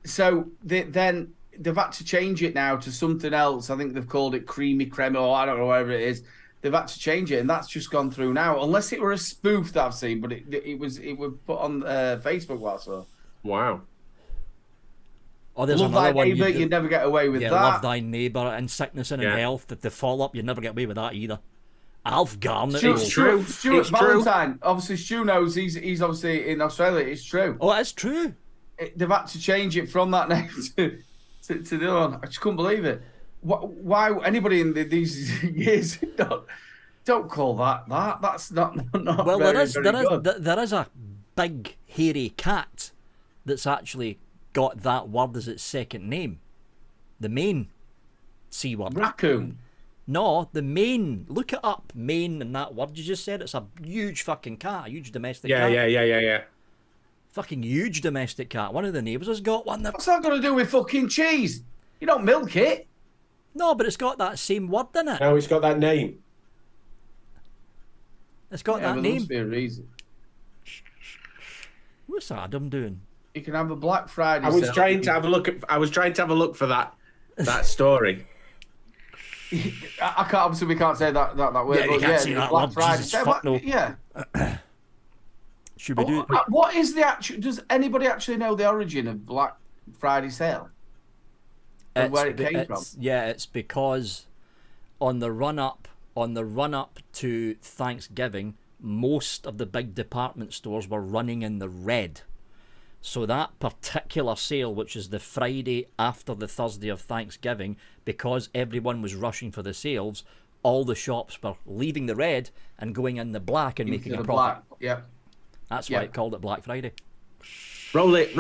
So then they've had to change it now to something else. I think they've called it creamy creme, or I don't know, whatever it is. They've had to change it, and that's just gone through now. Unless it were a spoof that I've seen, but it was put on Facebook last night. Wow. Oh, there's Love another Thy one. Neighbour, you'd never get away with that. Love Thy Neighbour, in sickness and in health. If they fall up, you'd never get away with that either. Alf Garnett. Stuart Valentine. Obviously, Stu knows he's obviously in Australia. It's true. Oh, it's true. They've had to change it from that name to the other one. I just couldn't believe it. Why anybody in these years don't call that? That's not well, very good. there is a big hairy cat that's actually got that word as its second name. The main C word. Raccoon. No, the main. Look it up. Main and that word you just said. It's a huge fucking cat. A huge domestic cat. Yeah. Fucking huge domestic cat. One of the neighbours has got one. What's that got to do with fucking cheese? You don't milk it. No, but it's got that same word in it. No, it's got that name. It's got that there name. Must be a reason. What's Adam doing? You can have a Black Friday. I was trying to have a look for that story. I can't. Obviously, we can't say that word. Yeah, you can't say that Black word. Friday. Jesus, fuck no. Yeah. Should we do? What is the actual? Does anybody actually know the origin of Black Friday sale? And where it came from? Yeah, it's because on the run up to Thanksgiving, most of the big department stores were running in the red. So that particular sale, which is the Friday after the Thursday of Thanksgiving, because everyone was rushing for the sales, all the shops were leaving the red and going in the black and making a profit. Yeah. That's why it called it Black Friday. Roll it.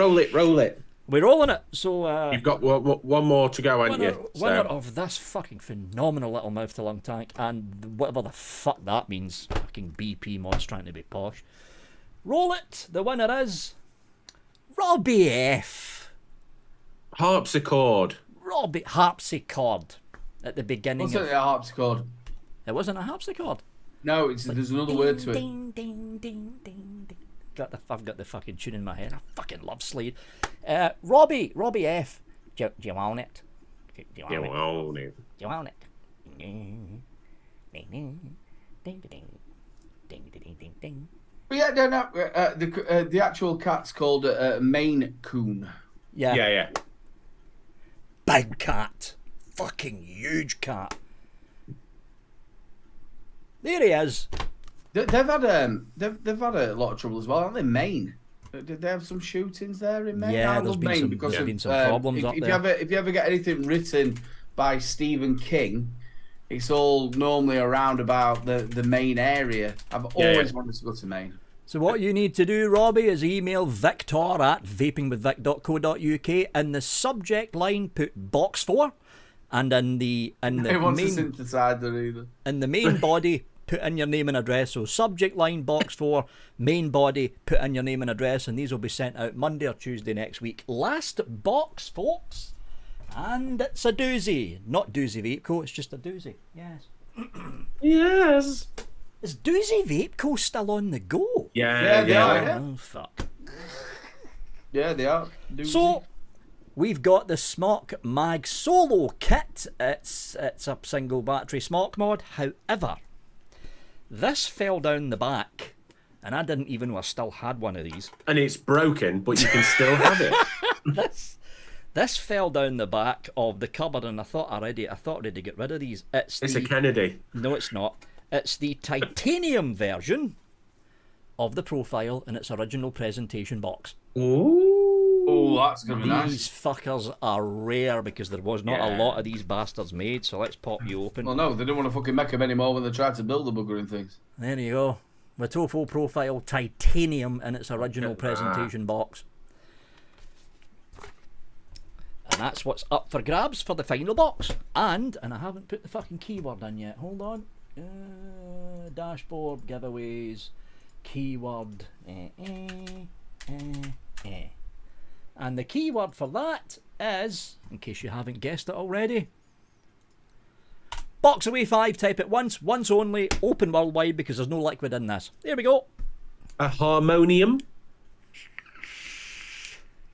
We're rolling it. So you've got one more to go, haven't you? Winner of this fucking phenomenal little mouth to lung tank and whatever the fuck that means. fucking BP mods trying to be posh. Roll it. The winner is Robbie F. Harpsichord. Robbie harpsichord at the beginning. What's it, a harpsichord? It wasn't a harpsichord. No, there's another word to it. Ding, ding, ding, ding, ding. I've got the fucking tune in my head. I fucking love Slade. Robbie F. Do you want it? Do you want it? Do you want it? Ding, ding, ding, ding, ding, ding, ding, ding, ding. But yeah, no. The actual cat's called Maine Coon. Yeah. Big cat. Fucking huge cat. There he is. They've had a lot of trouble as well, haven't they? Maine. Did they have some shootings there in Maine? Yeah, I there's love been Maine some, because there's of, been some problems up there. If you ever get anything written by Stephen King, it's all normally around about the Maine area. I've always wanted to go to Maine. So what you need to do, Robbie, is email victor@vapingwithvic.co.uk. In the subject line, put box 4, and in the Who wants a main synthesizer either? in the main body, put in your name and address. So subject line box 4, main body, put in your name and address, and these will be sent out Monday or Tuesday next week. Last box, folks, and it's a doozy. Not Doozy Vape Co. It's just a doozy. Yes. Yes. Is Doozy Vape Co. still on the go? Yeah, they are. Yeah. Oh fuck. Yeah, they are. So, we've got the Smock Mag Solo kit. It's a single battery Smock mod. However, this fell down the back, and I didn't even know I still had one of these. And it's broken, but you can still have it. This fell down the back of the cupboard, and I thought already to get rid of these. It's a Kennedy. No, it's not. It's the titanium version of the profile in its original presentation box. Ooh. Oh, that's gonna be These nice. fuckers are rare because there was not a lot of these bastards made, so let's pop you open. Well, no, they don't want to fucking make them anymore when they try to build the bugger and things. There you go. Matofo profile titanium in its original presentation box. And that's what's up for grabs for the final box. And I haven't put the fucking keyword in yet. Hold on. Dashboard, giveaways, keyword. And the keyword for that is, in case you haven't guessed it already, box away 5, type it once only, open worldwide because there's no liquid in this. There we go. A harmonium.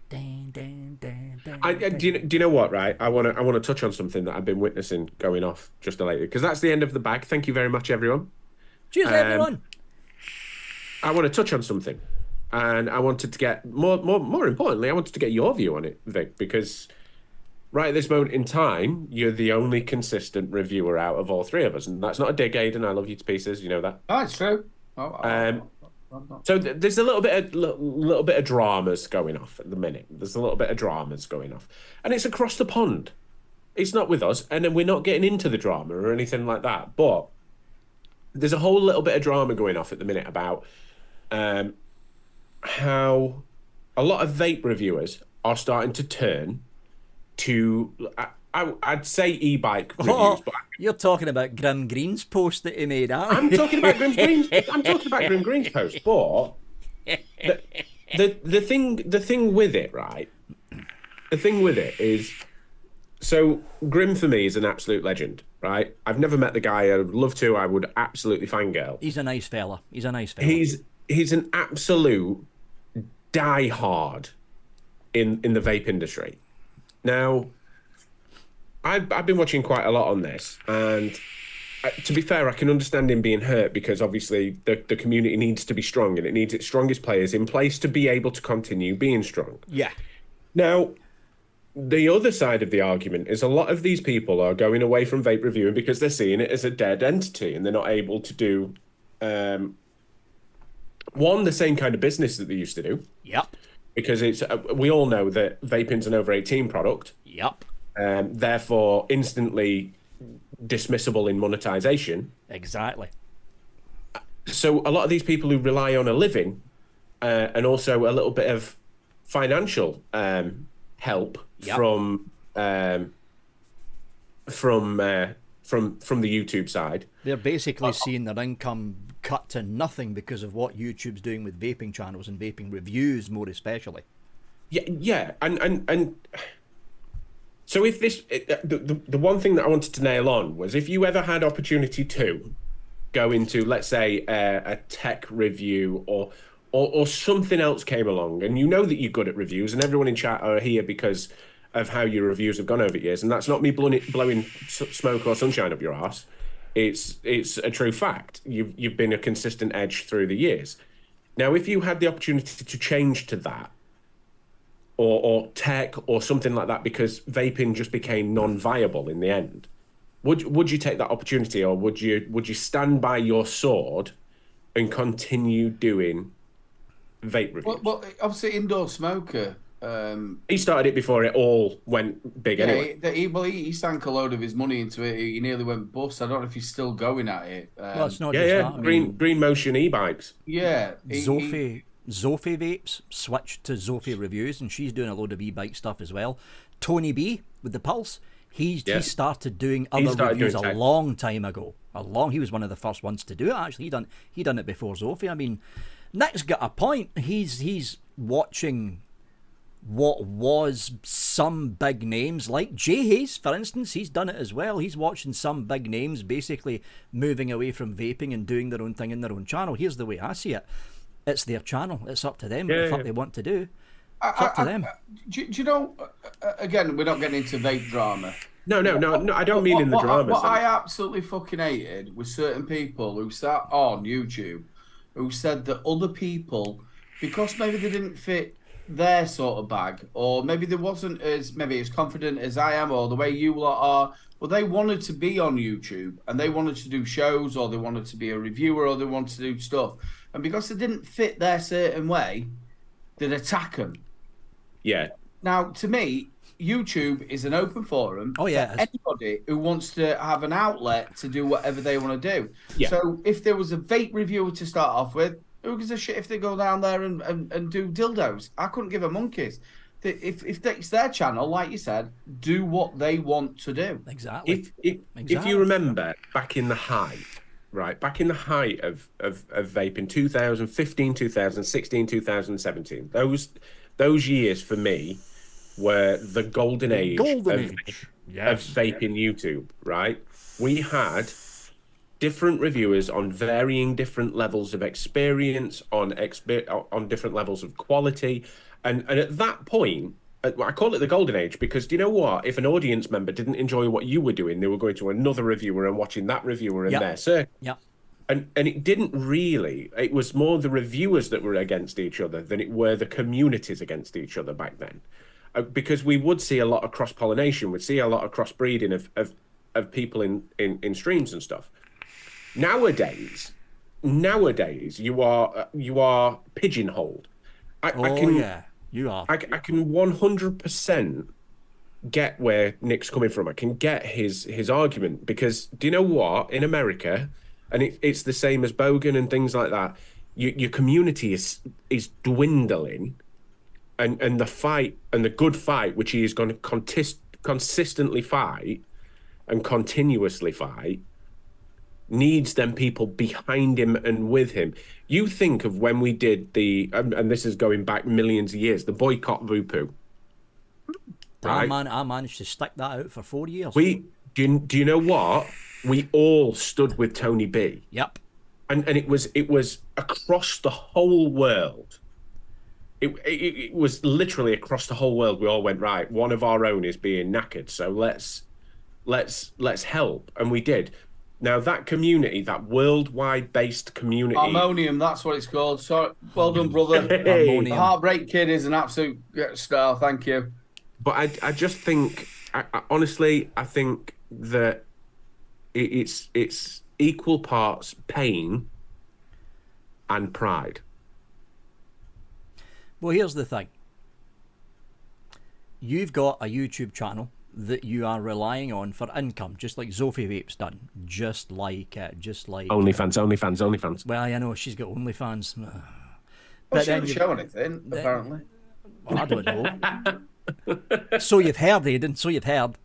Dun, dun, dun, dun, Do you know what? Right, I want to touch on something that I've been witnessing going off just lately, because that's the end of the bag. Thank you very much, everyone. Cheers, everyone. I want to touch on something, and I wanted to get more importantly, I wanted to get your view on it, Vic, because right at this moment in time, you're the only consistent reviewer out of all three of us, and that's not a dig, Aidan. I love you to pieces. You know that. Oh, it's true. So there's a little bit of dramas going off at the minute. There's a little bit of dramas going off, and it's across the pond. It's not with us, and then we're not getting into the drama or anything like that. But there's a whole little bit of drama going off at the minute about how a lot of vape reviewers are starting to turn to, I'd say e-bike reviews, but you're talking about Grim Green's post that he made, aren't you? I'm talking about Grim Green's. I'm talking about Grim Green's post, but the thing with it, right? The thing with it is, so Grim for me is an absolute legend, right? I've never met the guy. I'd love to. I would absolutely fangirl. He's a nice fella. He's an absolute diehard in the vape industry. Now, I've been watching quite a lot on this, and to be fair, I can understand him being hurt because obviously the community needs to be strong and it needs its strongest players in place to be able to continue being strong. Yeah. Now, the other side of the argument is a lot of these people are going away from vape reviewing because they're seeing it as a dead entity and they're not able to do, one, the same kind of business that they used to do. Yep. Because it's we all know that vaping's an over 18 product. Yep. Therefore, instantly dismissible in monetization. Exactly. So a lot of these people who rely on a living and also a little bit of financial help from the YouTube side, they're basically seeing their income cut to nothing because of what YouTube's doing with vaping channels and vaping reviews, more especially. Yeah, and so if this, the one thing that I wanted to nail on was if you ever had opportunity to go into, let's say, a tech review or something else came along, and you know that you're good at reviews, and everyone in chat are here because of how your reviews have gone over years, and that's not me blowing smoke or sunshine up your arse. It's a true fact. You've been a consistent edge through the years. Now, if you had the opportunity to change to that, or tech or something like that, because vaping just became non-viable in the end, would you take that opportunity, or would you stand by your sword and continue doing vape reviews? Well, obviously, Indoor Smoker. He started it before it all went big. Anyway, he sank a load of his money into it. He nearly went bust. I don't know if he's still going at it. Well, it's not just that. I mean, Green Motion e-bikes. Yeah, Zophie Vapes switched to Zophie Reviews, and she's doing a load of e-bike stuff as well. Tony B with the Pulse, he started doing other reviews a long time ago. He was one of the first ones to do it. Actually, he done it before Zophie. I mean, Nick's got a point. He's watching what was some big names like Jay Hayes, for instance. He's done it as well. He's watching some big names basically moving away from vaping and doing their own thing in their own channel. Here's the way I see it. It's their channel. It's up to them. What they want to do. It's up to them. Do you know, again, we're not getting into vape drama. No, I don't mean in the drama. What I absolutely fucking hated was certain people who sat on YouTube who said that other people, because maybe they didn't fit their sort of bag, or maybe they wasn't as confident as I am, or the way you lot are, but they wanted to be on YouTube and they wanted to do shows, or they wanted to be a reviewer, or they wanted to do stuff, and because they didn't fit their certain way, they'd attack them. Yeah. Now, to me, YouTube is an open forum for anybody who wants to have an outlet to do whatever they want to do. Yeah. So if there was a vape reviewer to start off with, who gives a shit if they go down there and do dildos? I couldn't give a monkeys. If it's their channel, like you said, do what they want to do. Exactly. If you remember back in the height of vaping, 2015, 2016, 2017, those years for me were the golden age of vaping YouTube, right? We had different reviewers on varying different levels of experience, on different levels of quality, and at that point, I call it the golden age because, do you know what? If an audience member didn't enjoy what you were doing, they were going to another reviewer and watching that reviewer in their circle. Yeah. And it didn't really. It was more the reviewers that were against each other than it were the communities against each other back then, because we would see a lot of cross pollination. We'd see a lot of cross breeding of people in streams and stuff. Nowadays, you are pigeonholed. You are. I can 100% get where Nick's coming from. I can get his argument because, do you know what? In America, and it's the same as Bogan and things like that, your community is dwindling, and the fight, and the good fight, which he is going to consistently fight and continuously fight, needs them people behind him and with him. You think of when we did and this is going back millions of years, the boycott Vupu. Right? I managed to stick that out for 4 years. Do you know what? We all stood with Tony B. Yep. And it was across the whole world. It was literally across the whole world. We all went, right, one of our own is being knackered, so let's help, and we did. Now that community, that worldwide based community, Harmonium, that's what it's called. So well done, brother. The Heartbreak Kid is an absolute star. Thank you. But I just think, honestly, I think that it's equal parts pain and pride. Well, here's the thing. You've got a YouTube channel that you are relying on for income, just like Zophie Vape's done, just like OnlyFans. Well, I know she's got OnlyFans. Well, she didn't show anything, apparently. Well, I don't know. So you've heard, Aidan. So you've heard.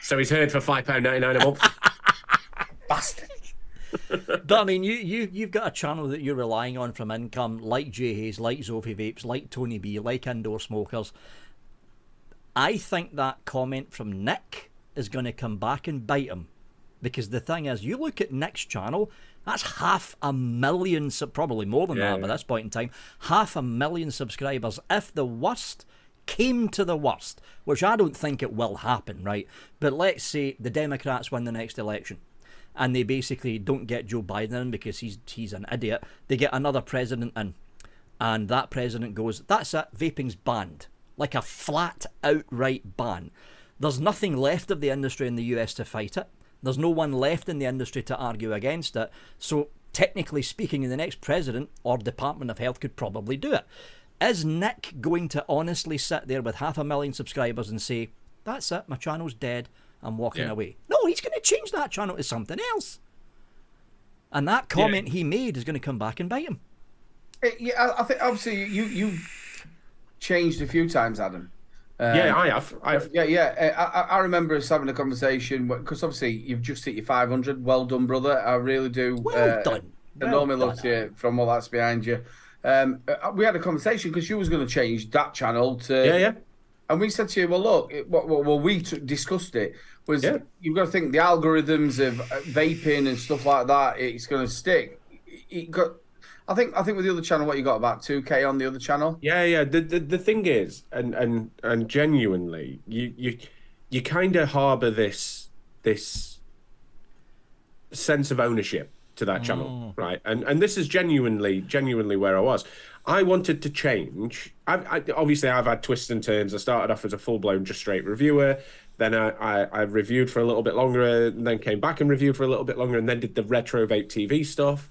So he's heard for £5.99 a month. Bastard. But I mean, you've got a channel that you're relying on from income, like Jay Hayes, like Zophie Vapes, like Tony B, like Indoor Smokers. I think that comment from Nick is going to come back and bite him. Because the thing is, you look at Nick's channel, that's 500,000, probably more than that by this point in time, 500,000 subscribers. If the worst came to the worst, which I don't think it will happen, right? But let's say the Democrats win the next election and they basically don't get Joe Biden in because he's an idiot. They get another president in, and that president goes, that's it, vaping's banned. Like a flat outright ban. There's nothing left of the industry in the US to fight it. There's no one left in the industry to argue against it. So technically speaking, the next president or Department of Health could probably do it. Is Nick going to honestly sit there with 500,000 subscribers and say, that's it, my channel's dead, I'm walking away? No, he's going to change that channel to something else. And that comment he made is going to come back and bite him. Yeah, I think obviously you've changed a few times, Adam. I have. Yeah. I remember us having a conversation because obviously you've just hit your 500. Well done, brother. I really do. Well done. Enormous love to you from all that's behind you. We had a conversation because you was going to change that channel to. And we said to you, well, look, we discussed it. Was you've got to think the algorithms of vaping and stuff like that. It's going to stick. I think with the other channel, what you got about 2K on the other channel. Yeah. The thing is, and genuinely, you kind of harbour this sense of ownership to that channel, right? And this is genuinely where I was. I wanted to change. Obviously I've had twists and turns. I started off as a full blown just straight reviewer. Then I reviewed for a little bit longer, and then came back and reviewed for a little bit longer, and then did the Retro Vape TV stuff,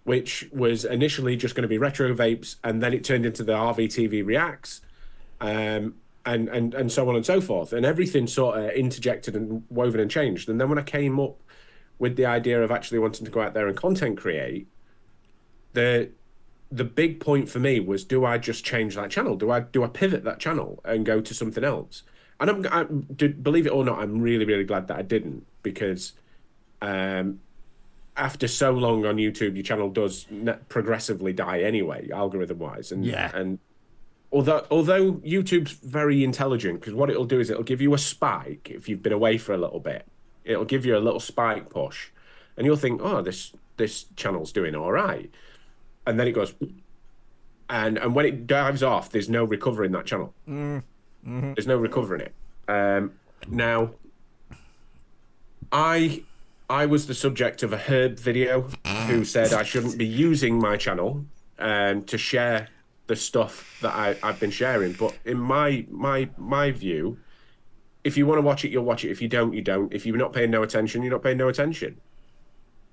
which was initially just going to be retro vapes, and then it turned into the RVTV Reacts, and so on and so forth. And everything sort of interjected and woven and changed. And then when I came up with the idea of actually wanting to go out there and content create, the big point for me was, do I just change that channel? Do I pivot that channel and go to something else? And believe it or not, I'm really, really glad that I didn't, because after so long on YouTube, your channel does progressively die anyway, algorithm-wise. And although YouTube's very intelligent, because what it'll do is it'll give you a spike if you've been away for a little bit. It'll give you a little spike push, and you'll think, oh, this channel's doing all right. And then it goes, and when it dives off, there's no recovering that channel. There's no recovering it. Now, I was the subject of a Herb video who said I shouldn't be using my channel to share the stuff that I've been sharing. But in my view, if you want to watch it, you'll watch it. If you don't, you don't. If you're not paying no attention, you're not paying no attention.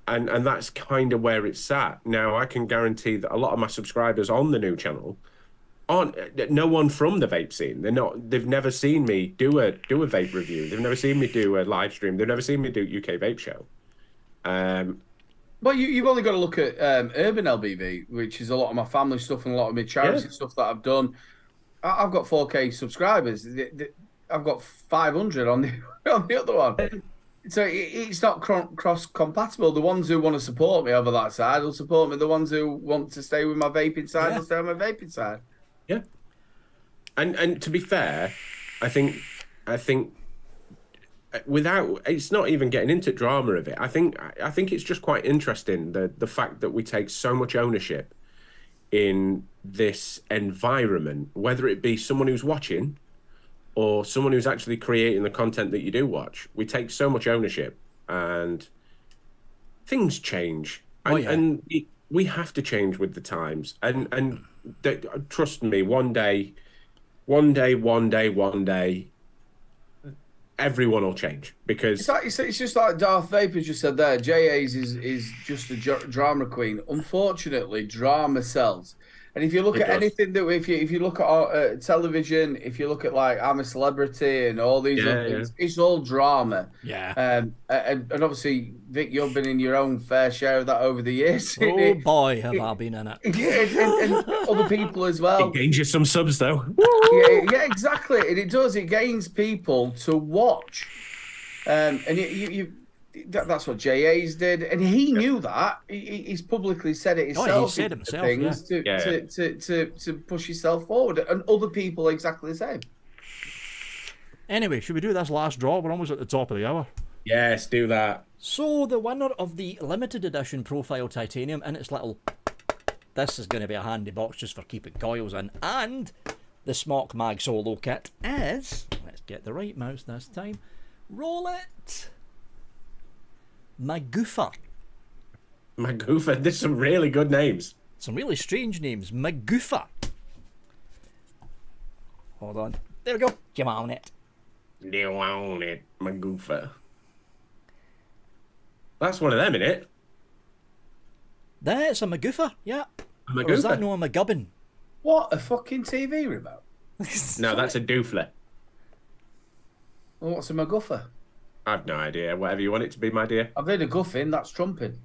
And that's kind of where it's at. Now, I can guarantee that a lot of my subscribers on the new channel aren't no one from the vape scene. They've never seen me do a vape review. They've never seen me do a live stream. They've never seen me do UK Vape Show. Well, you've only got to look at Urban LBV, which is a lot of my family stuff and a lot of my charity stuff that I've done. I've got 4K subscribers. I've got 500 on the other one. So it's not cross-compatible. The ones who want to support me over that side will support me. The ones who want to stay with my vaping side will stay on my vaping side. Yeah. And to be fair, I think without, it's not even getting into drama of it. I think it's just quite interesting the fact that we take so much ownership in this environment, whether it be someone who's watching or someone who's actually creating the content that you do watch. We take so much ownership, and things change. And we have to change with the times. And trust me, one day, everyone will change, because it's just like Darth Vader just said there. J.A.'s is just a drama queen. Unfortunately, drama sells. And if you look at anything that, if you look at television, if you look at like I'm a Celebrity and all these other things, it's all drama. Yeah. And obviously, Vic, you've been in your own fair share of that over the years. Oh boy, have I been in it. And other people as well. It gains you some subs though. Yeah, exactly. And it does. It gains people to watch. And That's what JA's did, and he knew that. He's publicly said it himself. Oh, he said it himself, things to push himself forward, and other people exactly the same. Anyway, should we do this last draw? We're almost at the top of the hour. Yes, do that. So the winner of the limited edition Profile Titanium in its little... This is going to be a handy box just for keeping coils in. And the Smock Mag Solo Kit is... Let's get the right mouse this time. Roll it. Magoofa. Magoofa. There's some really good names. Some really strange names. Magoofa. Hold on. There we go. Come on it. You own it, Magoofa. That's one of them, isn't it? That's a Magoofa, yeah. A Or is that Magoofa? no a Magubbin? What a fucking TV remote! No, that's a doofler. Well, what's a MacGuffer? I've no idea. Whatever you want it to be, my dear. I've heard a guffin. That's trumping.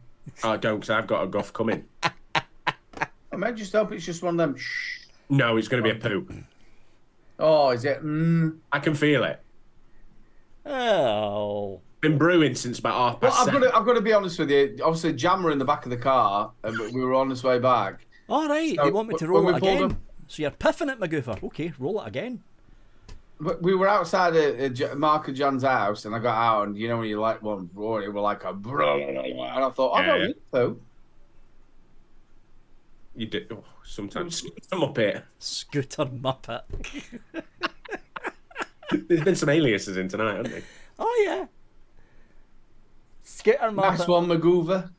Oh, don't, because I've got a guff coming. I might just hope it's just one of them. Shh. No, it's going to be a poo. Oh, is it? I can feel it. Oh. Been brewing since about Well, 7:30. I've got to be honest with you. Obviously, Jammer in the back of the car, and we were on this way back. All right, So, you want me to when roll we it pulled again? up- So you're piffing at Magoofa. Okay, roll it again. But we were outside Mark and John's house, and I got out, and you know when you like one roar, it was like a and I thought, I don't need to. You do. Oh, sometimes I'm up here. Scooter Muppet. There's been some aliases in tonight, haven't there? Oh, yeah. Scooter Muppet. Next one, Magoover.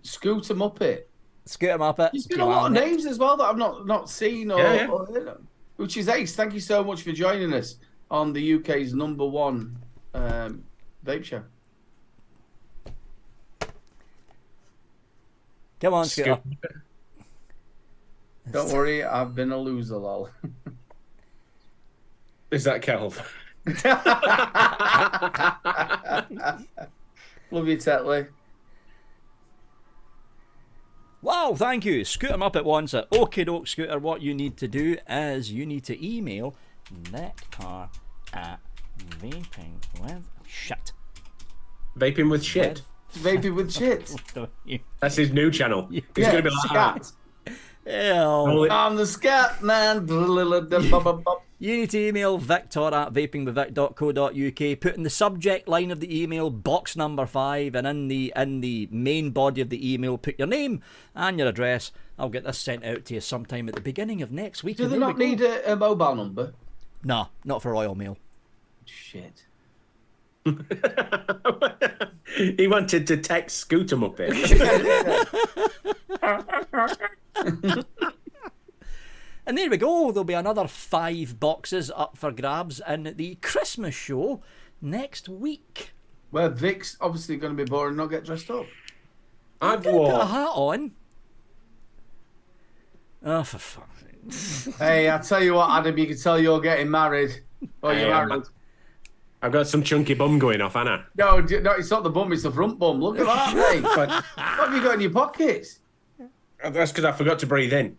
Scooter Muppet. Scooter Muppet. There's been a lot of names as well that I've not seen or, Yeah. or you know, which is ace. Thank you so much for joining us on the UK's #1 vape show. Come on, Scooter. Don't worry, I've been a loser, lol. Is that Kelv? Love you, Tetley. Wow, thank you. Scooter Muppet wants it. Okie doke, Scooter. What you need to do is you need to email Nectar at vaping with shit. Vaping with shit. Vaping with shit. That's his new channel. He's Yeah, going to be like that. scat. Hell. I'm the scat man. You need to email Victor at vapingwithvic.co.uk. Put in the subject line of the email box number 5, and in the main body of the email put your name and your address. I'll get this sent out to you sometime at the beginning of next week. Do and they there not we go. need a mobile number? No, not for Royal Mail. Shit. He wanted to text Scooter Muppet. And there we go. There'll be another 5 boxes up for grabs in the Christmas show next week. Well, Vic's obviously going to be bored and not get dressed up. I've Put a wore. hat on. Oh, for fuck's sake. Hey, I tell you what, Adam, you can tell you're getting married. Oh, you're Hey, married. I've got some chunky bum going off, Anna. No, it's not the bum, it's the front bum. Look at that, mate. What have you got in your pockets? That's because I forgot to breathe in.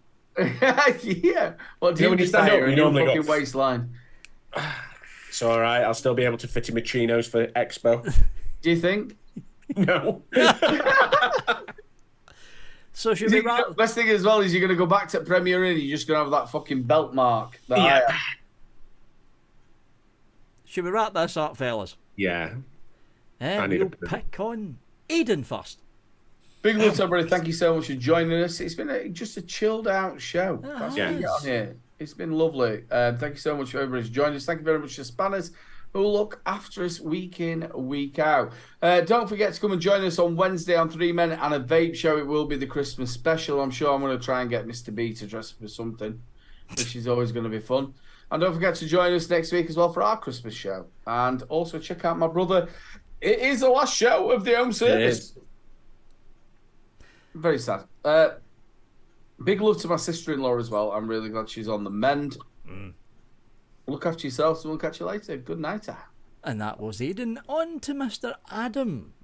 Yeah. What do You know you when you stand up, desire you in your normally go, fucking waistline? It's all right. I'll still be able to fit in my chinos for Expo. Do you think? No. So should we wrap? Best thing as well is you're going to go back to Premier Inn and you're just going to have that fucking belt mark. That Yeah. I have. Should we wrap this up, fellas? Yeah. I need We'll a bit. pick on Aiden first. Big love to everybody. Thank you so much for joining us. It's been just a chilled out show. That's what we got on here. It's been lovely. Thank you so much for everybody joining us. Thank you very much to Spanners who look after us week in, week out. Don't forget to come and join us on Wednesday on 3 Men and a Vape Show. It will be the Christmas special. I'm sure I'm going to try and get Mr. B to dress up for something, which is always going to be fun. And don't forget to join us next week as well for our Christmas show. And also check out my brother. It is the last show of the home service. Very sad. Big love to my sister-in-law as well. I'm really glad she's on the mend. Look after yourselves and we'll catch you later. Good night. And that was Aiden. On to Mr. Adam.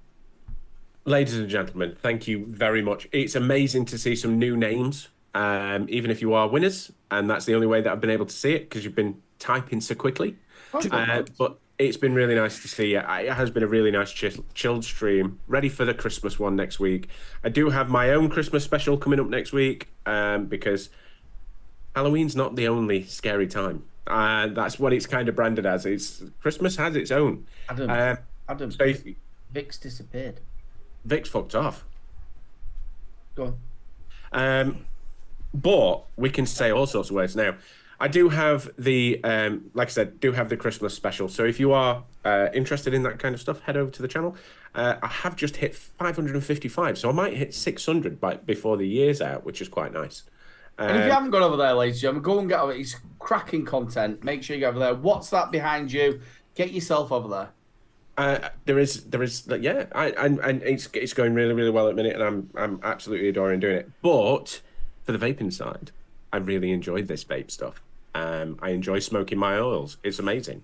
Ladies and gentlemen, thank you very much. It's amazing to see some new names, even if you are winners. And that's the only way that I've been able to see it because you've been typing so quickly. But it's been really nice to see you. It has been a really nice chilled stream. Ready for the Christmas one next week. I do have my own Christmas special coming up next week because Halloween's not the only scary time. That's what it's kind of branded as. Christmas has its own. Adam, So Vic's disappeared. Vic's fucked off. Go on. But we can say all sorts of words now. I do have the, like I said, do have the Christmas special. So if you are interested in that kind of stuff, head over to the channel. I have just hit 555, so I might hit 600 before the year's out, which is quite nice. And if you haven't gone over there, ladies and gentlemen, go and get over it. It's cracking content. Make sure you go over there. What's that behind you? Get yourself over there. There is, yeah, and it's going really, really well at the minute, and I'm absolutely adoring doing it. But for the vaping side, I really enjoyed this vape stuff. I enjoy smoking my oils. It's amazing.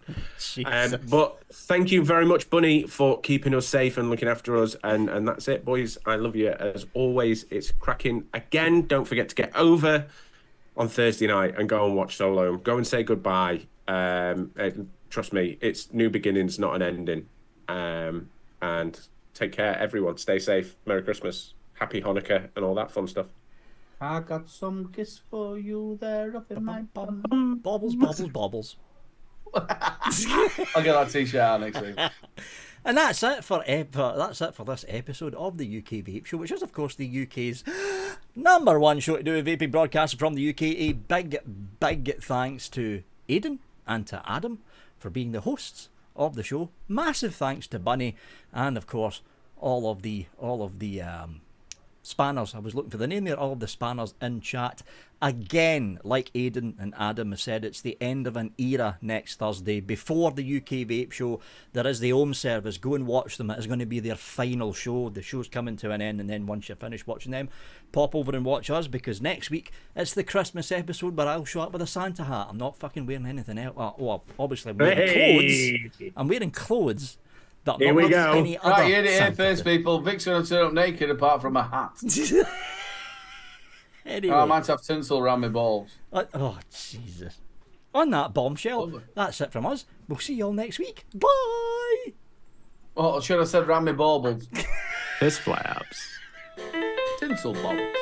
But thank you very much, Bunny, for keeping us safe and looking after us. And that's it, boys. I love you as always. It's cracking. Again, don't forget to get over on Thursday night and go and watch Solo. Go and say goodbye. Trust me, it's new beginnings, not an ending. And take care, everyone. Stay safe. Merry Christmas. Happy Hanukkah and all that fun stuff. I got some kiss for you there up in my bum. Bobbles, bobbles, bobbles. I'll get that t-shirt out next week. And that's it for this episode of the UK Vape Show, which is of course the UK's #1 show to do with vaping, broadcasted from the UK. A big thanks to Aidan and to Adam for being the hosts of the show. Massive thanks to Bunny and of course all of the spanners. I was looking for the name there. All of the spanners in chat. Again, like Aidan and Adam have said, it's the end of an era next Thursday. Before the UK Vape Show, there is the home service. Go and watch them. It is going to be their final show. The show's coming to an end, and then once you finish watching them, pop over and watch us, because next week it's the Christmas episode where I'll show up with a Santa hat. I'm not fucking wearing anything else. Oh, obviously I'm wearing clothes. I'm wearing clothes. Here we go. Right, you heard it here first, people. Vic's going to turn up naked apart from a hat. Anyway. I might have tinsel around my balls. Oh, Jesus. On that bombshell, that's it from us. We'll see you all next week. Bye! Oh, should have said around my baubles. Fist flaps. Tinsel bobbles.